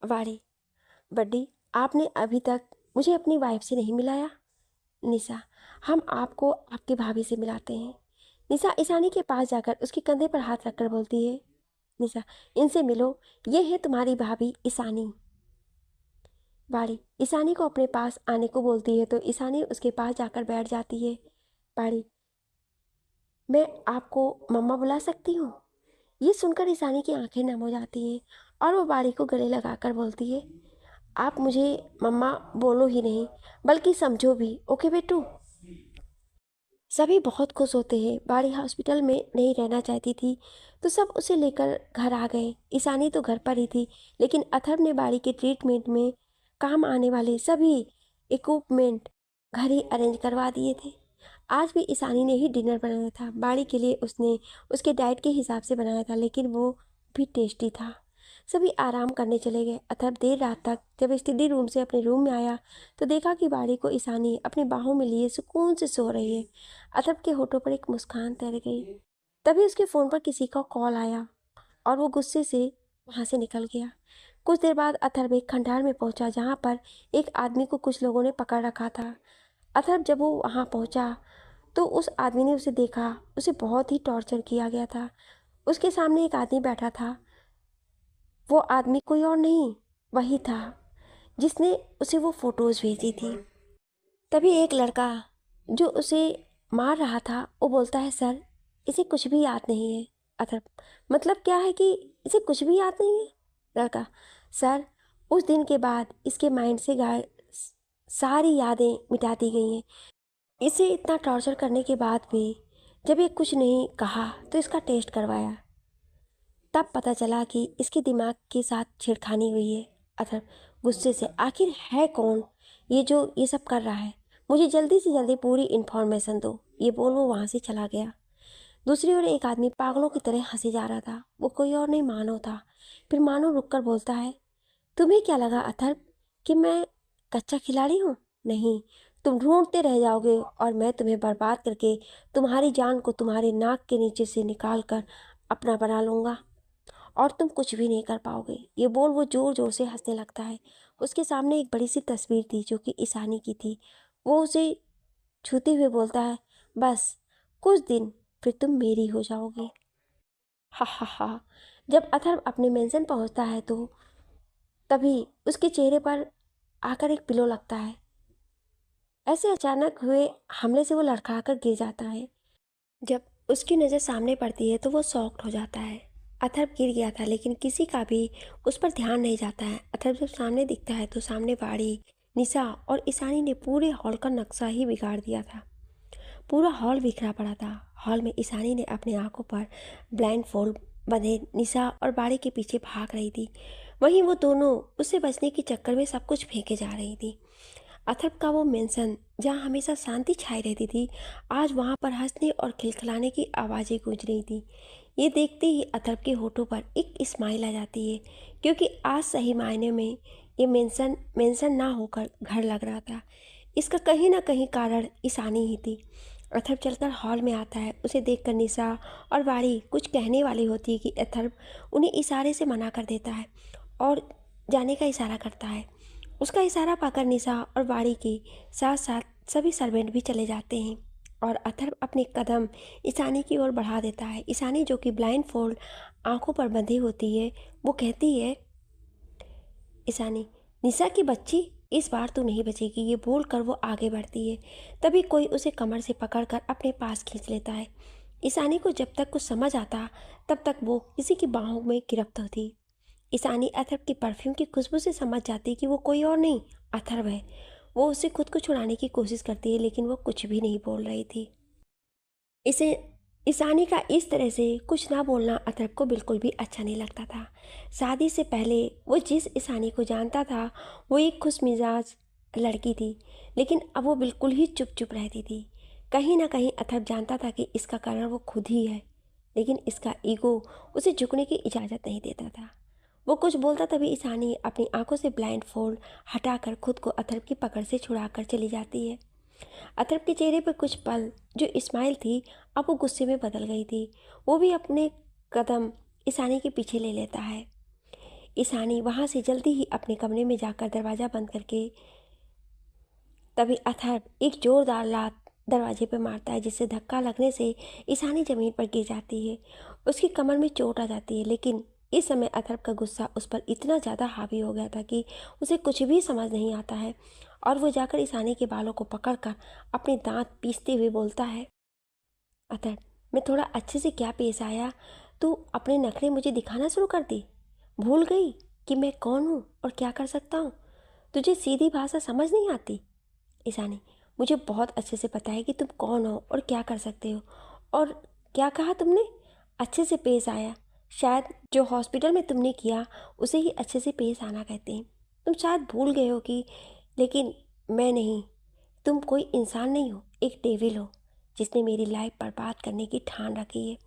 बाड़ी, बड्डी, आपने अभी तक मुझे अपनी वाइफ से नहीं मिलाया। निशा, हम आपको आपकी भाभी से मिलाते हैं। निशा ईशानी के पास जाकर उसके कंधे पर हाथ रखकर बोलती है, निशा इनसे मिलो, ये है तुम्हारी भाभी ईशानी। बाड़ी ईशानी को अपने पास आने को बोलती है तो ईशानी उसके पास जाकर बैठ जाती है। बाड़ी, मैं आपको मम्मा बुला सकती हूँ? ये सुनकर ईशानी की आंखें नम हो जाती हैं और वो बाड़ी को गले लगाकर बोलती है, आप मुझे मम्मा बोलो ही नहीं बल्कि समझो भी, ओके बेटू। सभी बहुत खुश होते हैं। बाड़ी हॉस्पिटल में नहीं रहना चाहती थी तो सब उसे लेकर घर आ गए। ईशानी तो घर पर ही थी, लेकिन अथर्व ने बाड़ी के ट्रीटमेंट में काम आने वाले सभी इक्विपमेंट घर ही अरेंज करवा दिए थे। आज भी ईशानी ने ही डिनर बनाया था। बाड़ी के लिए उसने उसके डाइट के हिसाब से बनाया था, लेकिन वो भी टेस्टी था। सभी आराम करने चले गए। अथर्व देर रात तक जब स्टडी रूम से अपने रूम में आया तो देखा कि बाड़ी को ईशानी अपनी बाहों में लिए सुकून से सो रही है। अथर्व के होठों पर एक मुस्कान तैर गई। तभी उसके फ़ोन पर किसी का कॉल आया और वो गुस्से से वहाँ से निकल गया। कुछ देर बाद अथर्व एक खंडार में पहुंचा जहाँ पर एक आदमी को कुछ लोगों ने पकड़ रखा था। अथर्व जब वो वहाँ पहुंचा तो उस आदमी ने उसे देखा। उसे बहुत ही टॉर्चर किया गया था। उसके सामने एक आदमी बैठा था। वो आदमी कोई और नहीं, वही था जिसने उसे वो फोटोज भेजी थी। तभी एक लड़का जो उसे मार रहा था वो बोलता है, सर इसे कुछ भी याद नहीं है। अथर्व, मतलब क्या है कि इसे कुछ भी याद नहीं है? लड़का, सर उस दिन के बाद इसके माइंड से सारी यादें मिटा दी गई हैं। इसे इतना टॉर्चर करने के बाद भी जब ये कुछ नहीं कहा तो इसका टेस्ट करवाया, तब पता चला कि इसके दिमाग के साथ छेड़खानी हुई है। अथर्व गुस्से से, आखिर है कौन ये जो ये सब कर रहा है? मुझे जल्दी से जल्दी पूरी इन्फॉर्मेशन दो। ये बोल वो वहाँ से चला गया। दूसरी ओर एक आदमी पागलों की तरह हंसे जा रहा था। वो कोई और नहीं, मानव था। फिर मानव रुककर बोलता है, तुम्हें क्या लगा अथर्व कि मैं कच्चा खिलाड़ी हूँ? नहीं, तुम ढूंढते रह जाओगे और मैं तुम्हें बर्बाद करके तुम्हारी जान को तुम्हारे नाक के नीचे से निकाल कर अपना बना लूँगा और तुम कुछ भी नहीं कर पाओगे। ये बोल वो जोर जोर से हंसने लगता है। उसके सामने एक बड़ी सी तस्वीर थी जो कि ईशानी की थी। वो उसे छूते हुए बोलता है, बस कुछ दिन फिर तुम मेरी हो जाओगी। हा हा हा। जब अथर्व अपने मेंशन पहुंचता है तो तभी उसके चेहरे पर आकर एक पिलो लगता है। ऐसे अचानक हुए हमले से वो लड़खड़ाकर गिर जाता है। जब उसकी नज़र सामने पड़ती है तो वो शॉक्ड हो जाता है। अथर्व गिर गया था लेकिन किसी का भी उस पर ध्यान नहीं जाता है। अथर्व जब सामने दिखता है तो सामने बाड़ी, निशा और ईशानी ने पूरे हॉल का नक्शा ही बिगाड़ दिया था। पूरा हॉल बिखरा पड़ा था। हॉल में ईशानी ने अपनी आंखों पर ब्लाइंड फोल्ड बंधे निशा और बाड़ी के पीछे भाग रही थी। वहीं वो दोनों उससे बचने के चक्कर में सब कुछ फेंके जा रही थी। अथर्व का वो मेंशन जहाँ हमेशा शांति छाई रहती थी, आज वहाँ पर हंसने और खिलखिलाने की आवाज़ें गूंज रही थी। ये देखते ही अथर्व के होठों पर एक स्माइल आ जाती है, क्योंकि आज सही मायने में ये मेंशन मेंशन ना होकर घर लग रहा था। इसका कहीं ना कहीं कारण ईशानी ही थी। अथर्व चलकर हॉल में आता है। उसे देखकर निशा और बाड़ी कुछ कहने वाली होती है कि अथर्व उन्हें इशारे से मना कर देता है और जाने का इशारा करता है। उसका इशारा पाकर निशा और बाड़ी के साथ साथ सभी सर्वेंट भी चले जाते हैं और अथर्व अपने कदम ईशानी की ओर बढ़ा देता है। ईशानी जो कि ब्लाइंड फोल्ड आंखों पर बंधी होती है, वो कहती है, ईशानी निशा की बच्ची, इस बार तो नहीं बचेगी। ये बोलकर वो आगे बढ़ती है। तभी कोई उसे कमर से पकड़कर अपने पास खींच लेता है। ईशानी को जब तक कुछ समझ आता तब तक वो किसी की बाहों में गिरफ्त होती। ईशानी अथर्व की परफ्यूम की खुशबू से समझ जाती कि वो कोई और नहीं, अथर्व है। वो उसे खुद को छुड़ाने की कोशिश करती है लेकिन वो कुछ भी नहीं बोल रही थी। इसे ईशानी का इस तरह से कुछ ना बोलना अथर्व को बिल्कुल भी अच्छा नहीं लगता था। शादी से पहले वो जिस ईशानी को जानता था वो एक खुश मिजाज लड़की थी, लेकिन अब वो बिल्कुल ही चुप चुप रहती थी। कहीं ना कहीं अथर्व जानता था कि इसका कारण वो खुद ही है, लेकिन इसका ईगो उसे झुकने की इजाज़त नहीं देता था। वो कुछ बोलता तभी ईशानी अपनी आंखों से ब्लाइंड फोल्ड हटाकर खुद को अथर्व की पकड़ से छुड़ाकर चली जाती है। अथर्व के चेहरे पर कुछ पल जो स्माइल थी अब वो गुस्से में बदल गई थी। वो भी अपने कदम ईशानी के पीछे ले लेता है। ईशानी वहाँ से जल्दी ही अपने कमरे में जाकर दरवाज़ा बंद करके तभी अथर्व एक जोरदार लात दरवाजे पर मारता है, जिससे धक्का लगने से ईशानी ज़मीन पर गिर जाती है। उसकी कमर में चोट आ जाती है, लेकिन इस समय अथर्व का गुस्सा उस पर इतना ज़्यादा हावी हो गया था कि उसे कुछ भी समझ नहीं आता है और वो जाकर ईशानी के बालों को पकड़कर अपने दांत पीसते हुए बोलता है, अथर्व, मैं थोड़ा अच्छे से क्या पेश आया, तू अपने नखरे मुझे दिखाना शुरू कर दी। भूल गई कि मैं कौन हूँ और क्या कर सकता हूँ। तुझे सीधी भाषा समझ नहीं आती। ईशानी, मुझे बहुत अच्छे से पता है कि तुम कौन हो और क्या कर सकते हो। और क्या कहा तुमने? अच्छे से पेश आया? शायद जो हॉस्पिटल में तुमने किया उसे ही अच्छे से पेश आना कहते हैं। तुम शायद भूल गए हो कि, लेकिन मैं नहीं। तुम कोई इंसान नहीं हो, एक डेविल हो जिसने मेरी लाइफ बर्बाद करने की ठान रखी है।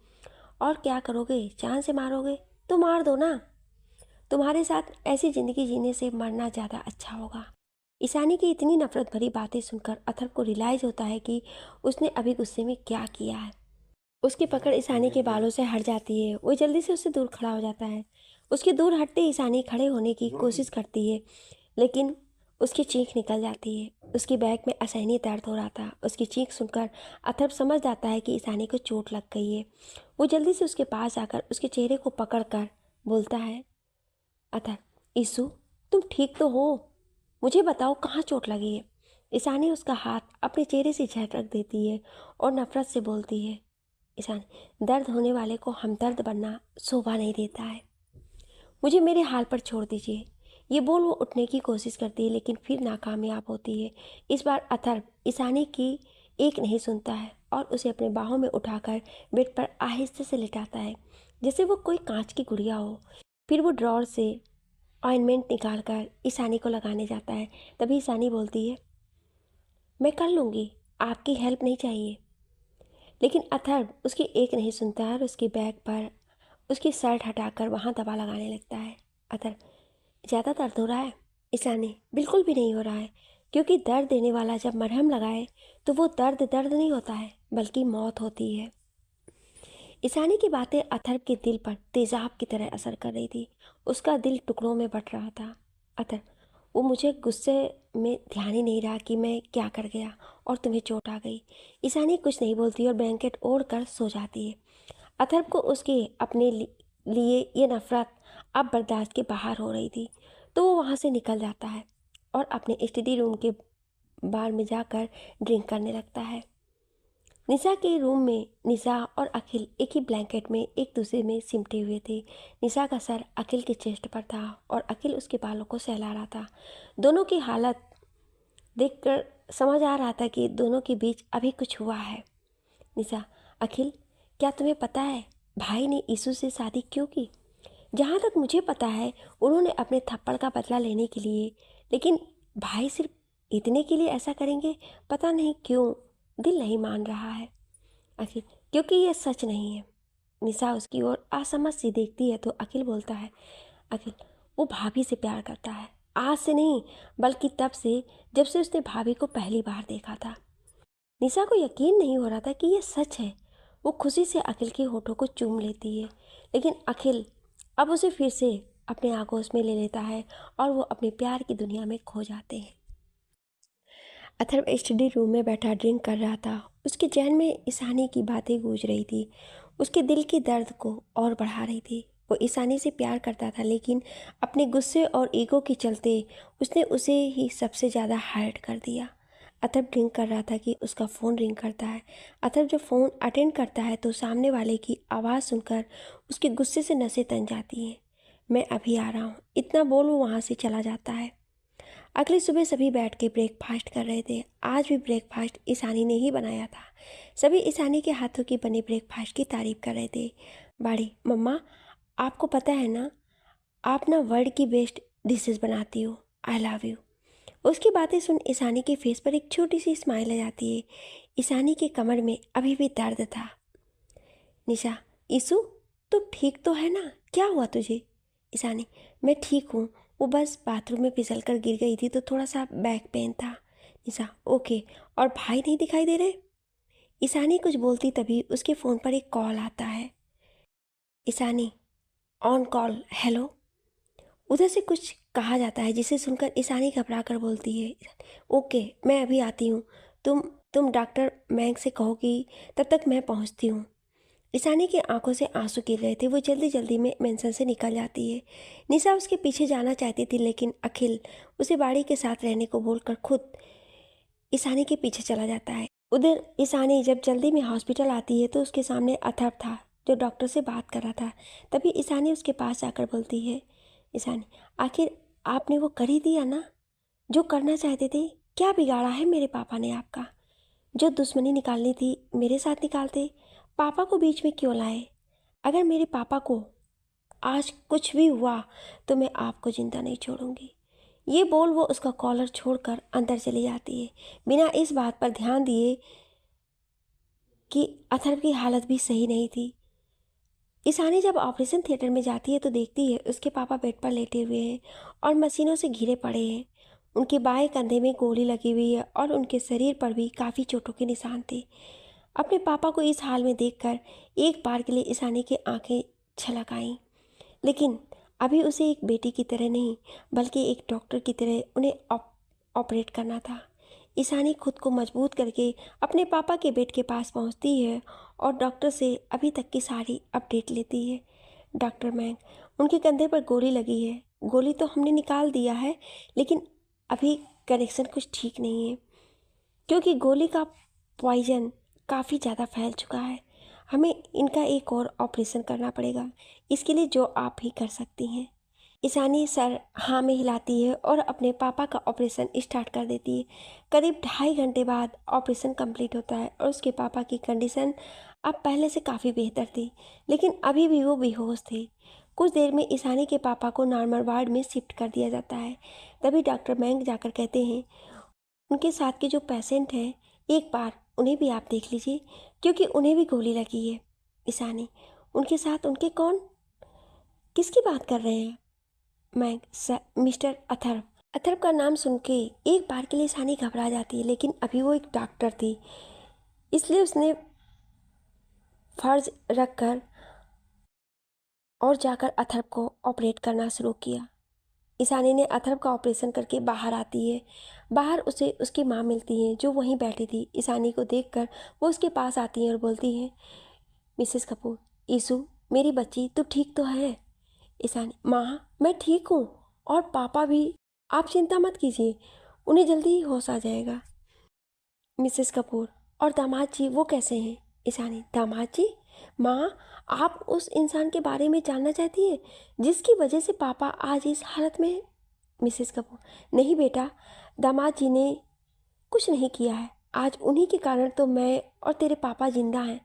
और क्या करोगे? जान से मारोगे? तो मार दो ना। तुम्हारे साथ ऐसी ज़िंदगी जीने से मरना ज़्यादा अच्छा होगा। ईशानी की इतनी नफरत भरी बातें सुनकर अथर्व को रियलाइज़ होता है कि उसने अभी गुस्से में क्या किया है। उसकी पकड़ ईशानी के बालों से हट जाती है। वो जल्दी से उससे दूर खड़ा हो जाता है। उसके दूर हटते ईशानी खड़े होने की कोशिश करती है, लेकिन उसकी चीख निकल जाती है। उसकी बैक में असहनीय दर्द हो रहा था। उसकी चीख सुनकर अथर्व समझ जाता है कि ईशानी को चोट लग गई है। वो जल्दी से उसके पास आकर उसके चेहरे को पकड़कर बोलता है, अथर्व, ईशु, तुम ठीक तो हो? मुझे बताओ कहाँ चोट लगी है। ईशानी उसका हाथ अपने चेहरे से झटक देती है और नफरत से बोलती है, ईशानी, दर्द होने वाले को हमदर्द बनना शोभा नहीं देता है। मुझे मेरे हाल पर छोड़ दीजिए। ये बोल वो उठने की कोशिश करती है, लेकिन फिर नाकामयाब होती है। इस बार अथर्व ईशानी की एक नहीं सुनता है और उसे अपने बाहों में उठाकर बेड पर आहिस्ते से लिटाता है, जैसे वो कोई कांच की गुड़िया हो। फिर वो ड्रॉर से ऑइंटमेंट निकालकर ईशानी को लगाने जाता है। तभी ईशानी बोलती है, मैं कर लूँगी, आपकी हेल्प नहीं चाहिए। लेकिन अथर्व उसकी एक नहीं सुनता है और उसकी बैग पर उसकी शर्ट हटाकर वहाँ दबा लगाने लगता है। अथर्व, ज़्यादा दर्द हो रहा है? ईशानी, बिल्कुल भी नहीं हो रहा है, क्योंकि दर्द देने वाला जब मरहम लगाए तो वो दर्द दर्द नहीं होता है, बल्कि मौत होती है। ईशानी की बातें अथर्व के दिल पर तेजाब की तरह असर कर रही थी। उसका दिल टुकड़ों में बट रहा था। अथर्व, वो मुझे गुस्से में ध्यान ही नहीं रहा कि मैं क्या कर गया और तुम्हें चोट आ गई। ईशानी कुछ नहीं बोलती और ब्लैंकेट ओढ़ कर सो जाती है। अथर्व को उसके अपने लिए ये नफरत अब बर्दाश्त के बाहर हो रही थी, तो वो वहाँ से निकल जाता है और अपने स्टडी रूम के बार में जाकर ड्रिंक करने लगता है। निशा के रूम में निशा और अखिल एक ही ब्लैंकेट में एक दूसरे में सिमटे हुए थे। निशा का सर अखिल के चेस्ट पर था और अखिल उसके बालों को सहला रहा था। दोनों की हालत देखकर समझ आ रहा था कि दोनों के बीच अभी कुछ हुआ है। निशा, अखिल, क्या तुम्हें पता है भाई ने ईशु से शादी क्यों की? जहाँ तक मुझे पता है उन्होंने अपने थप्पड़ का बदला लेने के लिए, लेकिन भाई सिर्फ इतने के लिए ऐसा करेंगे? पता नहीं क्यों दिल नहीं मान रहा है। अखिल, क्योंकि ये सच नहीं है। निशा उसकी ओर असमझ सी देखती है तो अखिल बोलता है, अखिल, वो भाभी से प्यार करता है, आज से नहीं बल्कि तब से जब से उसने भाभी को पहली बार देखा था। निशा को यकीन नहीं हो रहा था कि ये सच है। वो खुशी से अखिल के होठों को चूम लेती है, लेकिन अखिल अब उसे फिर से अपने आगोश में ले लेता है और वो अपने प्यार की दुनिया में खो जाते हैं। अथर्व स्टडी रूम में बैठा ड्रिंक कर रहा था। उसके जहन में ईशानी की बातें गूंज रही थी, उसके दिल के दर्द को और बढ़ा रही थी। वो ईशानी से प्यार करता था, लेकिन अपने गुस्से और ईगो के चलते उसने उसे ही सबसे ज़्यादा हर्ट कर दिया। अथर्व ड्रिंक कर रहा था कि उसका फ़ोन रिंग करता है। अथर्व जब फ़ोन अटेंड करता है तो सामने वाले की आवाज़ सुनकर उसके गुस्से से नसें तन जाती हैं। मैं अभी आ रहा हूँ, इतना बोल वो वहाँ से चला जाता है। अगली सुबह सभी बैठ के ब्रेकफास्ट कर रहे थे। आज भी ब्रेकफास्ट ईशानी ने ही बनाया था। सभी ईशानी के हाथों की बने ब्रेकफास्ट की तारीफ कर रहे थे। बाड़ी, मम्मा, आपको पता है ना, आप ना वर्ल्ड की बेस्ट डिशेस बनाती हो, आई लव यू। उसकी बातें सुन ईशानी के फेस पर एक छोटी सी स्माइल आ जाती है। ईशानी के कमर में अभी भी दर्द था। निशा, ईशु, तू ठीक तो है ना? क्या हुआ तुझे? ईशानी, मैं ठीक हूँ, वो बस बाथरूम में फिसल कर गिर गई थी तो थोड़ा सा बैक पेन था। निशा, ओके, और भाई नहीं दिखाई दे रहे? ईशानी कुछ बोलती तभी उसके फ़ोन पर एक कॉल आता है। Ishani, on call, hello. उधर से कुछ कहा जाता है जिसे सुनकर ईशानी घबरा कर बोलती है, ओके, मैं अभी आती हूँ, तुम तुम डॉक्टर मैंग से कहोगी, तब तक मैं पहुंचती हूँ। ईशानी की आंखों से आंसू गिर रहे थे। वो जल्दी जल्दी में मेंशन से निकल जाती है। निशा उसके पीछे जाना चाहती थी, लेकिन अखिल उसे बाड़ी के साथ रहने को बोलकर खुद ईशानी के पीछे चला जाता है। उधर ईशानी जब जल्दी में हॉस्पिटल आती है तो उसके सामने अथर्व था, जो डॉक्टर से बात कर रहा था। तभी ईशानी उसके पास जाकर बोलती है, ईशानी, आखिर आपने वो कर ही दिया ना जो करना चाहते थे। क्या बिगाड़ा है मेरे पापा ने आपका? जो दुश्मनी निकालनी थी मेरे साथ निकालते, पापा को बीच में क्यों लाए? अगर मेरे पापा को आज कुछ भी हुआ तो मैं आपको जिंदा नहीं छोड़ूंगी। ये बोल वो उसका कॉलर छोड़कर अंदर चली जाती है, बिना इस बात पर ध्यान दिए कि अथर्व की हालत भी सही नहीं थी। ईशानी जब ऑपरेशन थिएटर में जाती है तो देखती है उसके पापा बेड पर लेटे हुए हैं और मशीनों से घिरे पड़े हैं। उनके बाएं कंधे में गोली लगी हुई है और उनके शरीर पर भी काफ़ी चोटों के निशान थे। अपने पापा को इस हाल में देखकर एक बार के लिए ईशानी की आंखें छलक आईं, लेकिन अभी उसे एक बेटी की तरह नहीं, बल्कि एक डॉक्टर की तरह उन्हें ऑपरेट करना था। ईशानी खुद को मजबूत करके अपने पापा के बेड के पास पहुंचती है और डॉक्टर से अभी तक की सारी अपडेट लेती है। डॉक्टर मैंग, उनके कंधे पर गोली लगी है। गोली तो हमने निकाल दिया है, लेकिन अभी कनेक्शन कुछ ठीक नहीं है, क्योंकि गोली का पॉइजन काफ़ी ज़्यादा फैल चुका है। हमें इनका एक और ऑपरेशन करना पड़ेगा। इसके लिए जो आप ही कर सकती हैं। ईशानी सर हाँ में हिलाती है और अपने पापा का ऑपरेशन स्टार्ट कर देती है। करीब 2.5 घंटे बाद ऑपरेशन कंप्लीट होता है और उसके पापा की कंडीशन अब पहले से काफ़ी बेहतर थी, लेकिन अभी भी वो बेहोश थे। कुछ देर में ईशानी के पापा को नॉर्मल वार्ड में शिफ्ट कर दिया जाता है। तभी डॉक्टर मैंग जाकर कहते हैं, उनके साथ के जो पेशेंट हैं, एक बार उन्हें भी आप देख लीजिए, क्योंकि उन्हें भी गोली लगी है। ईशानी, उनके साथ उनके कौन? किसकी बात कर रहे हैं? मैं मिस्टर अथर्व। अथर्व का नाम सुन के एक बार के लिए ईशानी घबरा जाती है, लेकिन अभी वो एक डॉक्टर थी, इसलिए उसने फर्ज रखकर और जाकर अथर्व को ऑपरेट करना शुरू किया। ईशानी ने अथर्व का ऑपरेशन करके बाहर आती है। बाहर उसे उसकी माँ मिलती है, जो वहीं बैठी थी। ईशानी को देखकर वो उसके पास आती हैं और बोलती हैं, मिसेस कपूर, ईशू, मेरी बच्ची, तू ठीक तो है? ईशानी, माँ मैं ठीक हूँ, और पापा भी, आप चिंता मत कीजिए, उन्हें जल्दी ही होश आ जाएगा। मिसेस कपूर, और दामाद जी वो कैसे हैं? ईशानी, दामाद जी? माँ, आप उस इंसान के बारे में जानना चाहती है जिसकी वजह से पापा आज इस हालत में है? मिसेस कपूर, नहीं बेटा, दामाद जी ने कुछ नहीं किया है। आज उन्हीं के कारण तो मैं और तेरे पापा जिंदा हैं।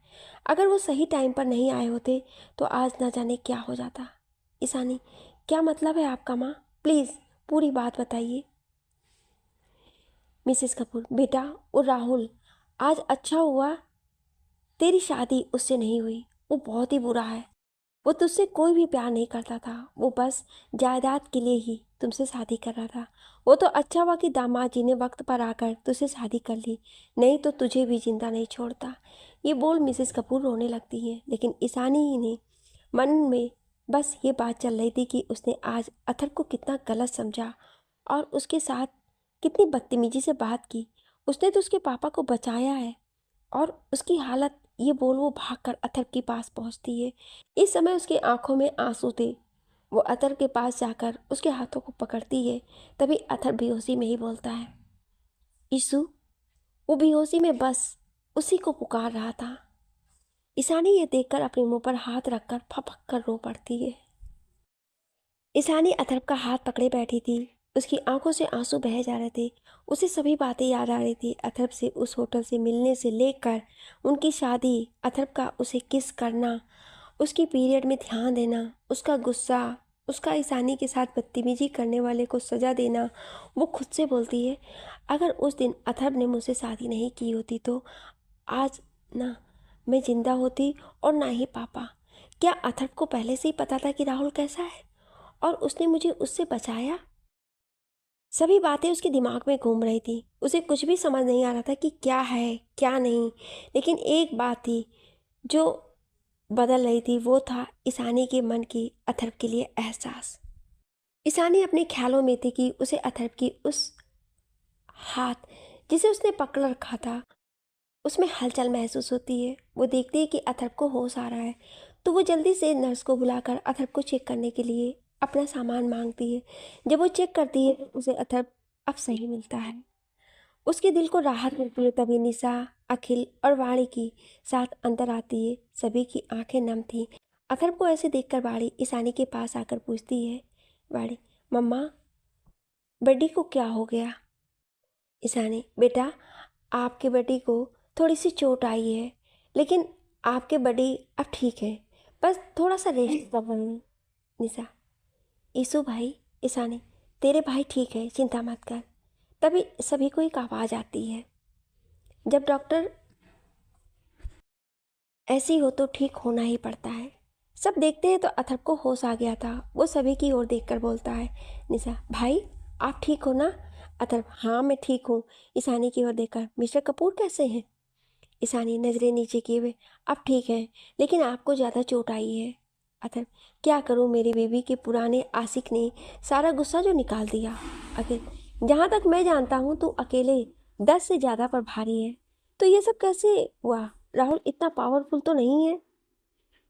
अगर वो सही टाइम पर नहीं आए होते तो आज ना जाने क्या हो जाता। ईशानी, क्या मतलब है आपका माँ? प्लीज़ पूरी बात बताइए। मिसेस कपूर, बेटा, वो राहुल, आज अच्छा हुआ तेरी शादी उससे नहीं हुई। वो बहुत ही बुरा है। वो तुझसे कोई भी प्यार नहीं करता था। वो बस जायदाद के लिए ही तुमसे शादी कर रहा था। वो तो अच्छा हुआ कि दामाद जी ने वक्त पर आकर तुझसे शादी कर ली, नहीं तो तुझे भी जिंदा नहीं छोड़ता। ये बोल मिसेस कपूर रोने लगती है, लेकिन ईशानी ने मन में बस ये बात चल रही थी कि उसने आज अथर को कितना गलत समझा और उसके साथ कितनी बदतमीजी से बात की। उसने तो उसके पापा को बचाया है, और उसकी हालत ये बोल वो भागकर अथर के पास पहुंचती है। इस समय उसकी आंखों में आंसू थे। वो अथर के पास जाकर उसके हाथों को पकड़ती है। तभी अथर बेहोशी में ही बोलता है, ईशु। वो बेहोशी में बस उसी को पुकार रहा था। ईशानी ये देखकर अपने मुंह पर हाथ रखकर फपक कर रो पड़ती है। ईशानी अथर्व का हाथ पकड़े बैठी थी। उसकी आंखों से आंसू बह जा रहे थे। उसे सभी बातें याद आ रही थी, अथर्व से उस होटल से मिलने से लेकर उनकी शादी, अथर्व का उसे किस करना, उसकी पीरियड में ध्यान देना, उसका गुस्सा, उसका ईशानी के साथ बदतमीजी करने वाले को सज़ा देना। वो खुद से बोलती है, अगर उस दिन अथर्व ने मुझसे शादी नहीं की होती तो आज ना मैं जिंदा होती और ना ही पापा। क्या अथर्व को पहले से ही पता था कि राहुल कैसा है और उसने मुझे उससे बचाया? सभी बातें उसके दिमाग में घूम रही थी। उसे कुछ भी समझ नहीं आ रहा था कि क्या है क्या नहीं, लेकिन एक बात थी जो बदल रही थी, वो था ईशानी के मन की अथर्व के लिए एहसास। ईशानी अपने ख्यालों में थी कि उसे अथर्व की उस हाथ जिसे उसने पकड़ रखा था उसमें हलचल महसूस होती है। वो देखती है कि अथर्व को होश आ रहा है, तो वो जल्दी से नर्स को बुलाकर अथर्व को चेक करने के लिए अपना सामान मांगती है। जब वो चेक करती है तो उसे अथर्व अब सही मिलता है। उसके दिल को राहत मिलती है। तभी निशा, अखिल और वाणी की साथ अंदर आती है। सभी की आंखें नम थीं। अथर्व को ऐसे देखकर वाणी ईशानी के पास आकर पूछती है, वाणी, मम्मा, बड्डी को क्या हो गया? ईशानी, बेटा, आपके बड्डी को थोड़ी सी चोट आई है, लेकिन आपके बड्डी अब ठीक है, बस थोड़ा सा रेस्ट कर रहे हैं। निशा, ईशु भाई, ईशानी, तेरे भाई ठीक है, चिंता मत कर। तभी सभी को एक आवाज़ आती है। जब डॉक्टर ऐसी हो तो ठीक होना ही पड़ता है। सब देखते हैं तो अथर्व को होश आ गया था। वो सभी की ओर देखकर बोलता है, निशा, भाई आप ठीक हो ना? अथर्व, हाँ मैं ठीक हूँ। ईशानी की ओर देखकर, मिस्टर कपूर कैसे हैं? ईशानी नजरें नीचे किए हुए, अब ठीक है, लेकिन आपको ज़्यादा चोट आई है। अथर्व, क्या करूँ, मेरी बीवी के पुराने आशिक ने सारा गुस्सा जो निकाल दिया। अखिल, जहाँ तक मैं जानता हूँ तो अकेले 10 से ज़्यादा पर भारी है, तो ये सब कैसे हुआ? राहुल इतना पावरफुल तो नहीं है।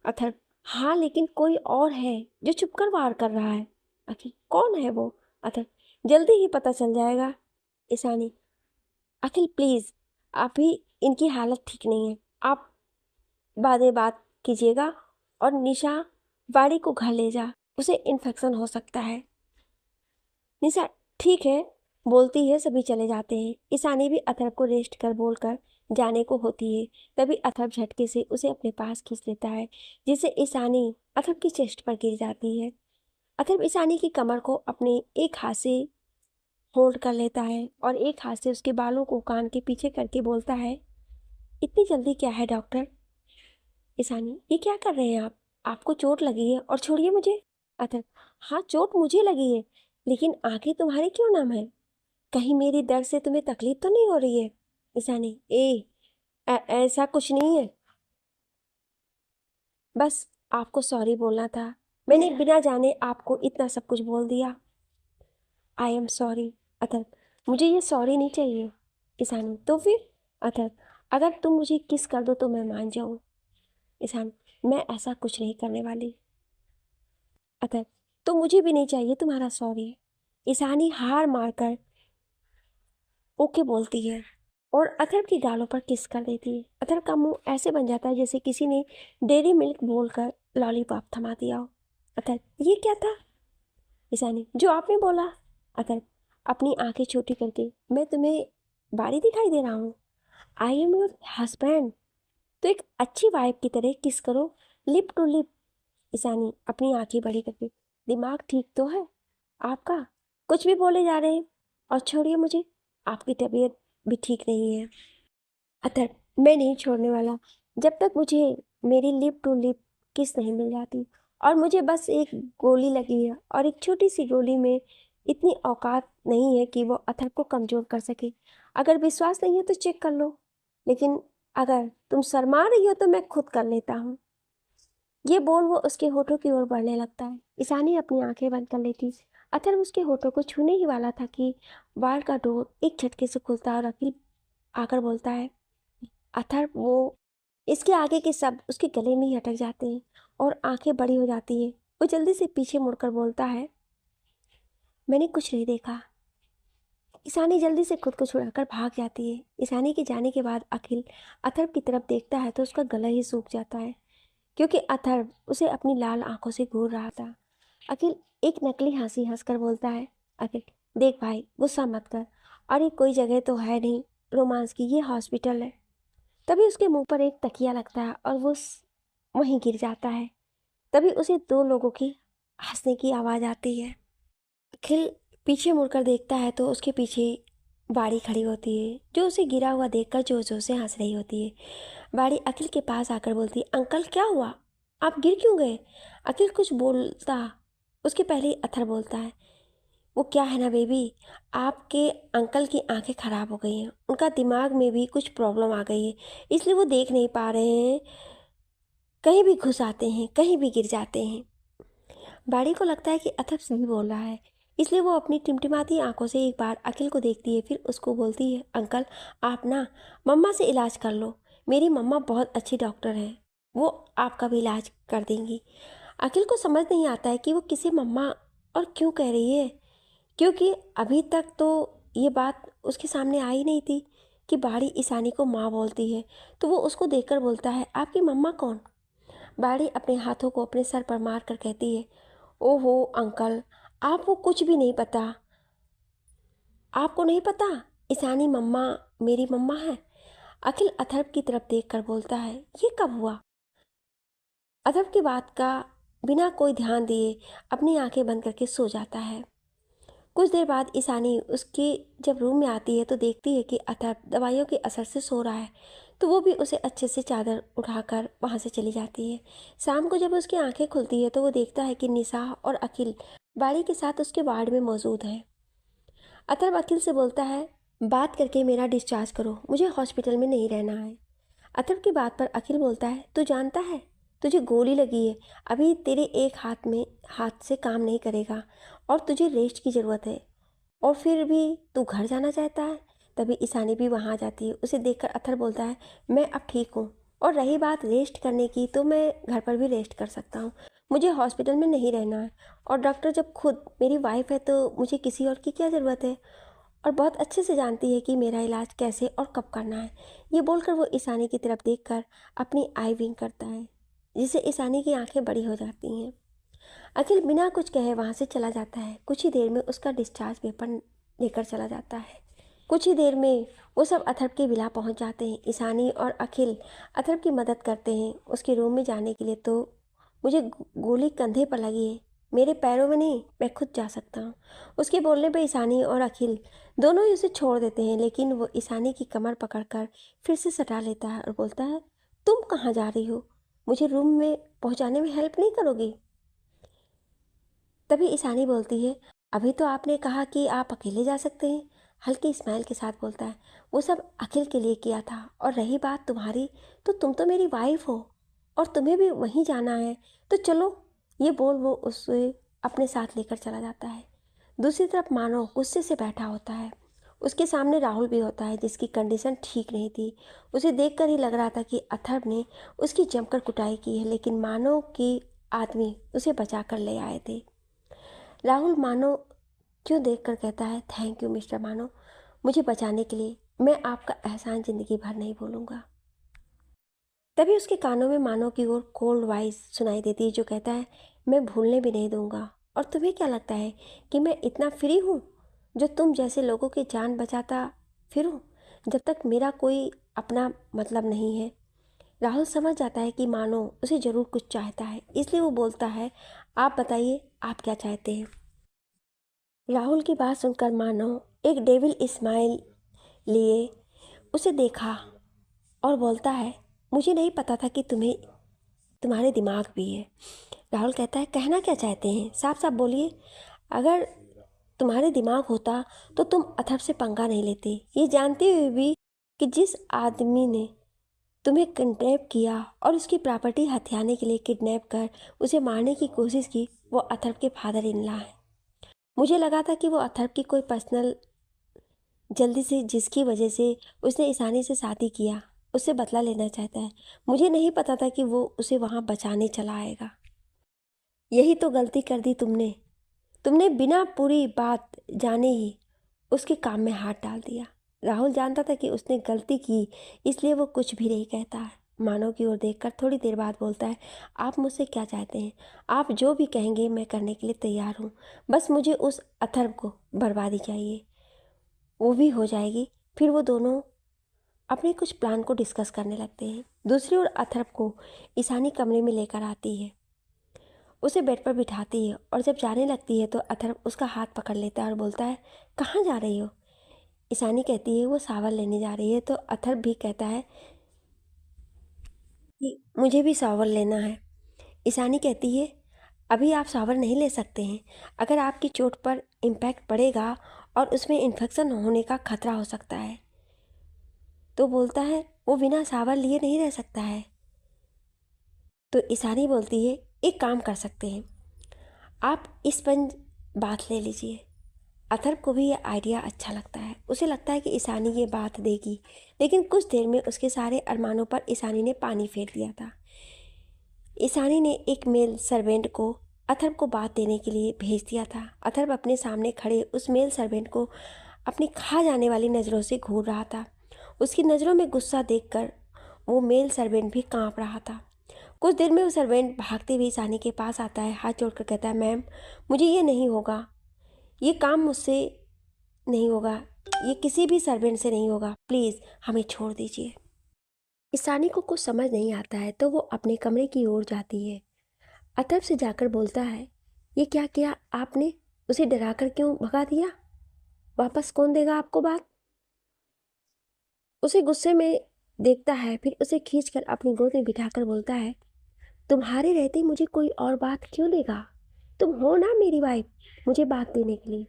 अथर्व, हाँ लेकिन कोई और है जो छुपकर वार कर रहा है। अखिल, कौन है वो? अथर्व, जल्दी ही पता चल जाएगा। ईशानी, अखिल प्लीज, अभी इनकी हालत ठीक नहीं है, आप बाद में बात कीजिएगा। और निशा, वाड़ी को घर ले जा, उसे इन्फेक्शन हो सकता है। निशा, ठीक है, बोलती है। सभी चले जाते हैं। ईशानी भी अथर्व को रेस्ट कर बोलकर जाने को होती है। तभी अथर्व झटके से उसे अपने पास खींच लेता है, जिससे ईशानी अथर्व की चेस्ट पर गिर जाती है। अथर्व ईशानी की कमर को अपने एक हाथ से होल्ड कर लेता है और एक हाथ से उसके बालों को कान के पीछे करके बोलता है, इतनी जल्दी क्या है डॉक्टर? ईशानी, ये क्या कर रहे हैं आप? आपको चोट लगी है और छोड़िए मुझे। अथर्व, हाँ चोट मुझे लगी है, लेकिन आंखें तुम्हारी क्यों नम है? कहीं मेरी दर्द से तुम्हें तकलीफ तो नहीं हो रही है? ईशानी, ऐसा कुछ नहीं है, बस आपको सॉरी बोलना था। मैंने बिना जाने आपको इतना सब कुछ बोल दिया। I am sorry. अथर्व, मुझे ये सॉरी नहीं चाहिए। ईशानी, तो फिर? अथर्व, अगर तुम मुझे किस कर दो तो मैं मान जाऊँ। ईशान, मैं ऐसा कुछ नहीं करने वाली। अतः तो मुझे भी नहीं चाहिए तुम्हारा सॉरी। ईशानी हार मारकर ओके बोलती है और अथर्व की गालों पर किस कर देती है। अथर्व का मुंह ऐसे बन जाता है जैसे किसी ने डेयरी मिल्क बोलकर लॉलीपॉप थमा दिया हो। अथर्व, ये क्या था? ईशानी, जो आपने बोला। अथर्व अपनी आंखें छोटी करके, मैं तुम्हें बारी दिखाई दे रहा हूँ? आई एम योर हस्बैंड, तो एक अच्छी वाइफ की तरह किस करो, लिप टू लिप। ईशानी अपनी आंखें बड़ी करके, दिमाग ठीक तो है आपका? कुछ भी बोले जा रहे हैं। और छोड़िए मुझे, आपकी तबीयत भी ठीक नहीं है। अतर, मैं नहीं छोड़ने वाला जब तक मुझे मेरी लिप टू लिप किस नहीं मिल जाती। और मुझे बस एक गोली लगी है और एक छोटी सी गोली में इतनी औकात नहीं है कि वो अथर को कमज़ोर कर सके। अगर विश्वास नहीं है तो चेक कर लो, लेकिन अगर तुम शर्मा रही हो तो मैं खुद कर लेता हूँ। ये बोल वो उसके होठों की ओर बढ़ने लगता है। ईशानी अपनी आंखें बंद कर लेती। अथर उसके होठों को छूने ही वाला था कि बार का डोर एक झटके से खुलता और अखिल आकर बोलता है, अथर वो। इसके आगे के शब्द उसके गले में ही अटक जाते हैं और आंखें बड़ी हो जाती है। वो जल्दी से पीछे मुड़कर बोलता है, मैंने कुछ नहीं देखा। ईशानी जल्दी से खुद को छुड़ाकर भाग जाती है। ईशानी के जाने के बाद अखिल अथर्व की तरफ देखता है तो उसका गला ही सूख जाता है, क्योंकि अथर्व उसे अपनी लाल आंखों से घूर रहा था। अखिल एक नकली हंसी हंसकर बोलता है, अखिल देख भाई, गुस्सा मत कर, और ये कोई जगह तो है नहीं रोमांस की, ये हॉस्पिटल है। तभी उसके मुंह पर एक तकिया लगता है और वो वहीं गिर जाता है। तभी उसे दो लोगों की हंसने की आवाज़ आती है। अखिल पीछे मुड़कर देखता है तो उसके पीछे बाड़ी खड़ी होती है, जो उसे गिरा हुआ देखकर जोर जोर से हंस रही होती है। बाड़ी अखिल के पास आकर बोलती, अंकल क्या हुआ, आप गिर क्यों गए? अखिल कुछ बोलता उसके पहले ही अथर बोलता है, वो क्या है ना बेबी, आपके अंकल की आंखें खराब हो गई हैं, उनका दिमाग में भी कुछ प्रॉब्लम आ गई है, इसलिए वो देख नहीं पा रहे हैं, कहीं भी घुस आते हैं, कहीं भी गिर जाते हैं। बाड़ी को लगता है कि अथर सही बोल रहा है, इसलिए वो अपनी टिमटिमाती आंखों से एक बार अखिल को देखती है, फिर उसको बोलती है, अंकल आप ना मम्मा से इलाज कर लो, मेरी मम्मा बहुत अच्छी डॉक्टर है, वो आपका भी इलाज कर देंगी। अखिल को समझ नहीं आता है कि वो किसे मम्मा और क्यों कह रही है, क्योंकि अभी तक तो ये बात उसके सामने आई नहीं थी कि बाड़ी ईशानी को माँ बोलती है। तो वो उसको देखकर बोलता है, आपकी मम्मा कौन? बाड़ी अपने हाथों को अपने सर पर मार कर कहती है, ओहो अंकल, आपको कुछ भी नहीं पता, आपको नहीं पता ईशानी मम्मा मेरी मम्मा है। अखिल अथर्व की तरफ देखकर बोलता है, ये कब हुआ? अथर्व की बात का बिना कोई ध्यान दिए अपनी आंखें बंद करके सो जाता है। कुछ देर बाद ईशानी उसके जब रूम में आती है तो देखती है कि अथर्व दवाइयों के असर से सो रहा है, तो वो भी उसे अच्छे से चादर उठाकर वहाँ से चली जाती है। शाम को जब उसकी आंखें खुलती है तो वो देखता है कि निशा और अखिल बाड़ी के साथ उसके वार्ड में मौजूद हैं। अथर्व अखिल से बोलता है, बात करके मेरा डिस्चार्ज करो, मुझे हॉस्पिटल में नहीं रहना है। अथर्व की बात पर अखिल बोलता है, तू जानता है तुझे गोली लगी है, अभी तेरे एक हाथ से काम नहीं करेगा और तुझे रेस्ट की ज़रूरत है, और फिर भी तू घर जाना चाहता है। तभी ईशानी भी वहाँ आ जाती है। उसे देखकर अथर्व बोलता है, मैं अब ठीक हूँ, और रही बात रेस्ट करने की तो मैं घर पर भी रेस्ट कर सकता हूँ, मुझे हॉस्पिटल में नहीं रहना है, और डॉक्टर जब खुद मेरी वाइफ है तो मुझे किसी और की क्या ज़रूरत है, और बहुत अच्छे से जानती है कि मेरा इलाज कैसे और कब करना है। ये बोलकर वो ईशानी की तरफ देखकर अपनी आई विंक करता है, जिससे ईशानी की आंखें बड़ी हो जाती हैं। अखिल बिना कुछ कहे वहाँ से चला जाता है। कुछ ही देर में उसका डिस्चार्ज पेपर लेकर चला जाता है। कुछ ही देर में वो सब अथर्व के विला पहुँच जाते हैं। ईशानी और अखिल अथर्व की मदद करते हैं उसके रूम में जाने के लिए। तो मुझे गोली कंधे पर लगी है, मेरे पैरों में नहीं, मैं खुद जा सकता हूँ। उसके बोलने पर ईशानी और अखिल दोनों ही उसे छोड़ देते हैं, लेकिन वो ईशानी की कमर पकड़कर फिर से सटा लेता है और बोलता है, तुम कहाँ जा रही हो? मुझे रूम में पहुँचाने में हेल्प नहीं करोगी? तभी ईशानी बोलती है, अभी तो आपने कहा कि आप अकेले जा सकते हैं। हल्की स्माइल के साथ बोलता है, वो सब अखिल के लिए किया था, और रही बात तुम्हारी, तो तुम तो मेरी वाइफ हो और तुम्हें भी वहीं जाना है, तो चलो। ये बोल वो उसे अपने साथ लेकर चला जाता है। दूसरी तरफ मानो गुस्से से बैठा होता है। उसके सामने राहुल भी होता है, जिसकी कंडीशन ठीक नहीं थी। उसे देखकर ही लग रहा था कि अथर्व ने उसकी जमकर कुटाई की है, लेकिन मानो कि आदमी उसे बचा कर ले आए थे। राहुल मानो क्यों देखकर कहता है, थैंक यू मिस्टर मानो, मुझे बचाने के लिए। मैं आपका एहसान ज़िंदगी भर नहीं भूलूंगा। तभी उसके कानों में मानो की ओर कोल्ड वॉइस सुनाई देती है, जो कहता है, मैं भूलने भी नहीं दूंगा। और तुम्हें क्या लगता है कि मैं इतना फ्री हूँ जो तुम जैसे लोगों की जान बचाता फिरूं, जब तक मेरा कोई अपना मतलब नहीं है? राहुल समझ जाता है कि मानो उसे ज़रूर कुछ चाहता है, इसलिए वो बोलता है, आप बताइए आप क्या चाहते हैं? राहुल की बात सुनकर मानो एक डेविल स्माइल लिए उसे देखा और बोलता है, मुझे नहीं पता था कि तुम्हारे दिमाग भी है। राहुल कहता है, कहना क्या चाहते हैं, साफ साफ बोलिए। अगर तुम्हारे दिमाग होता तो तुम अथर्व से पंगा नहीं लेते, ये जानते हुए भी कि जिस आदमी ने तुम्हें किडनैप किया और उसकी प्रॉपर्टी हथियाने के लिए किडनैप कर उसे मारने की कोशिश की, वो अथर्व के फादर इन लॉ है। मुझे लगा था कि वो अथर्व की कोई पर्सनल जल्दी से, जिसकी वजह से उसने ईशानी से शादी किया, उससे बदला लेना चाहता है। मुझे नहीं पता था कि वो उसे वहाँ बचाने चला आएगा। यही तो गलती कर दी तुमने। तुमने बिना पूरी बात जाने ही उसके काम में हाथ डाल दिया। राहुल जानता था कि उसने गलती की, इसलिए वो कुछ भी नहीं कहता है। मानव की ओर देखकर थोड़ी देर बाद बोलता है, आप मुझसे क्या चाहते हैं? आप जो भी कहेंगे मैं करने के लिए तैयार हूँ। बस मुझे उस अथर्व को बर्बादी चाहिए, वो भी हो जाएगी। फिर वो दोनों अपने कुछ प्लान को डिस्कस करने लगते हैं। दूसरी ओर अथर्व को ईशानी कमरे में लेकर आती है, उसे बेड पर बिठाती है, और जब जाने लगती है तो अथर्व उसका हाथ पकड़ लेता है और बोलता है, कहाँ जा रही हो? ईशानी कहती है वो शावर लेने जा रही है, तो अथर्व भी कहता है कि मुझे भी शावर लेना है। ईशानी कहती है, अभी आप शावर नहीं ले सकते हैं, अगर आपकी चोट पर इम्पैक्ट पड़ेगा और उसमें इन्फेक्शन होने का खतरा हो सकता है। तो बोलता है वो बिना शावर लिए नहीं रह सकता है। तो ईशानी बोलती है, एक काम कर सकते हैं, आप स्पंज बाथ ले लीजिए, अथर्व को भी ये आइडिया अच्छा लगता है। उसे लगता है कि ईशानी ये बात देगी, लेकिन कुछ देर में उसके सारे अरमानों पर ईशानी ने पानी फेर दिया था। ईशानी ने एक मेल सर्वेंट को अथर्व को बात देने के लिए भेज दिया था। अथर्व अपने सामने खड़े उस मेल सर्वेंट को अपनी खा जाने वाली नज़रों से घूर रहा था। उसकी नज़रों में गुस्सा देखकर वो मेल सर्वेंट भी कांप रहा था। कुछ देर में वो सर्वेंट भागते हुए ईशानी के पास आता है, हाथ जोड़कर कहता है, मैम मुझे ये नहीं होगा, ये काम मुझसे नहीं होगा, ये किसी भी सर्वेंट से नहीं होगा, प्लीज़ हमें छोड़ दीजिए। ईशानी को कुछ समझ नहीं आता है तो वो अपने कमरे की ओर जाती है। अथर्व से जाकर बोलता है, ये क्या किया आपने? उसे डराकर क्यों भगा दिया? वापस कौन देगा आपको बात? उसे गुस्से में देखता है, फिर उसे खींचकर अपनी गोद में बिठाकर बोलता है, तुम्हारे रहते मुझे कोई और बात क्यों देगा? तुम हो ना मेरी वाइफ, मुझे बात देने के लिए।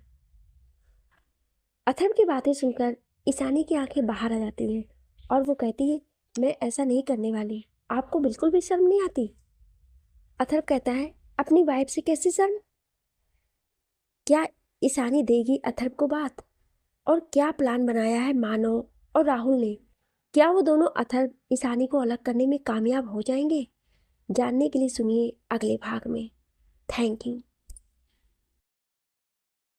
अथर्व की बातें सुनकर ईशानी की आंखें बाहर आ जाती हैं और वो कहती है, मैं ऐसा नहीं करने वाली, आपको बिल्कुल भी शर्म नहीं आती? अथर्व कहता है, अपनी वाइफ से कैसी शर्म? क्या ईशानी देगी अथर्व को बात? और क्या प्लान बनाया है मानव और राहुल ने? क्या वो दोनों अथर्व ईशानी को अलग करने में कामयाब हो जाएंगे? जानने के लिए सुनिए अगले भाग में। Thank you.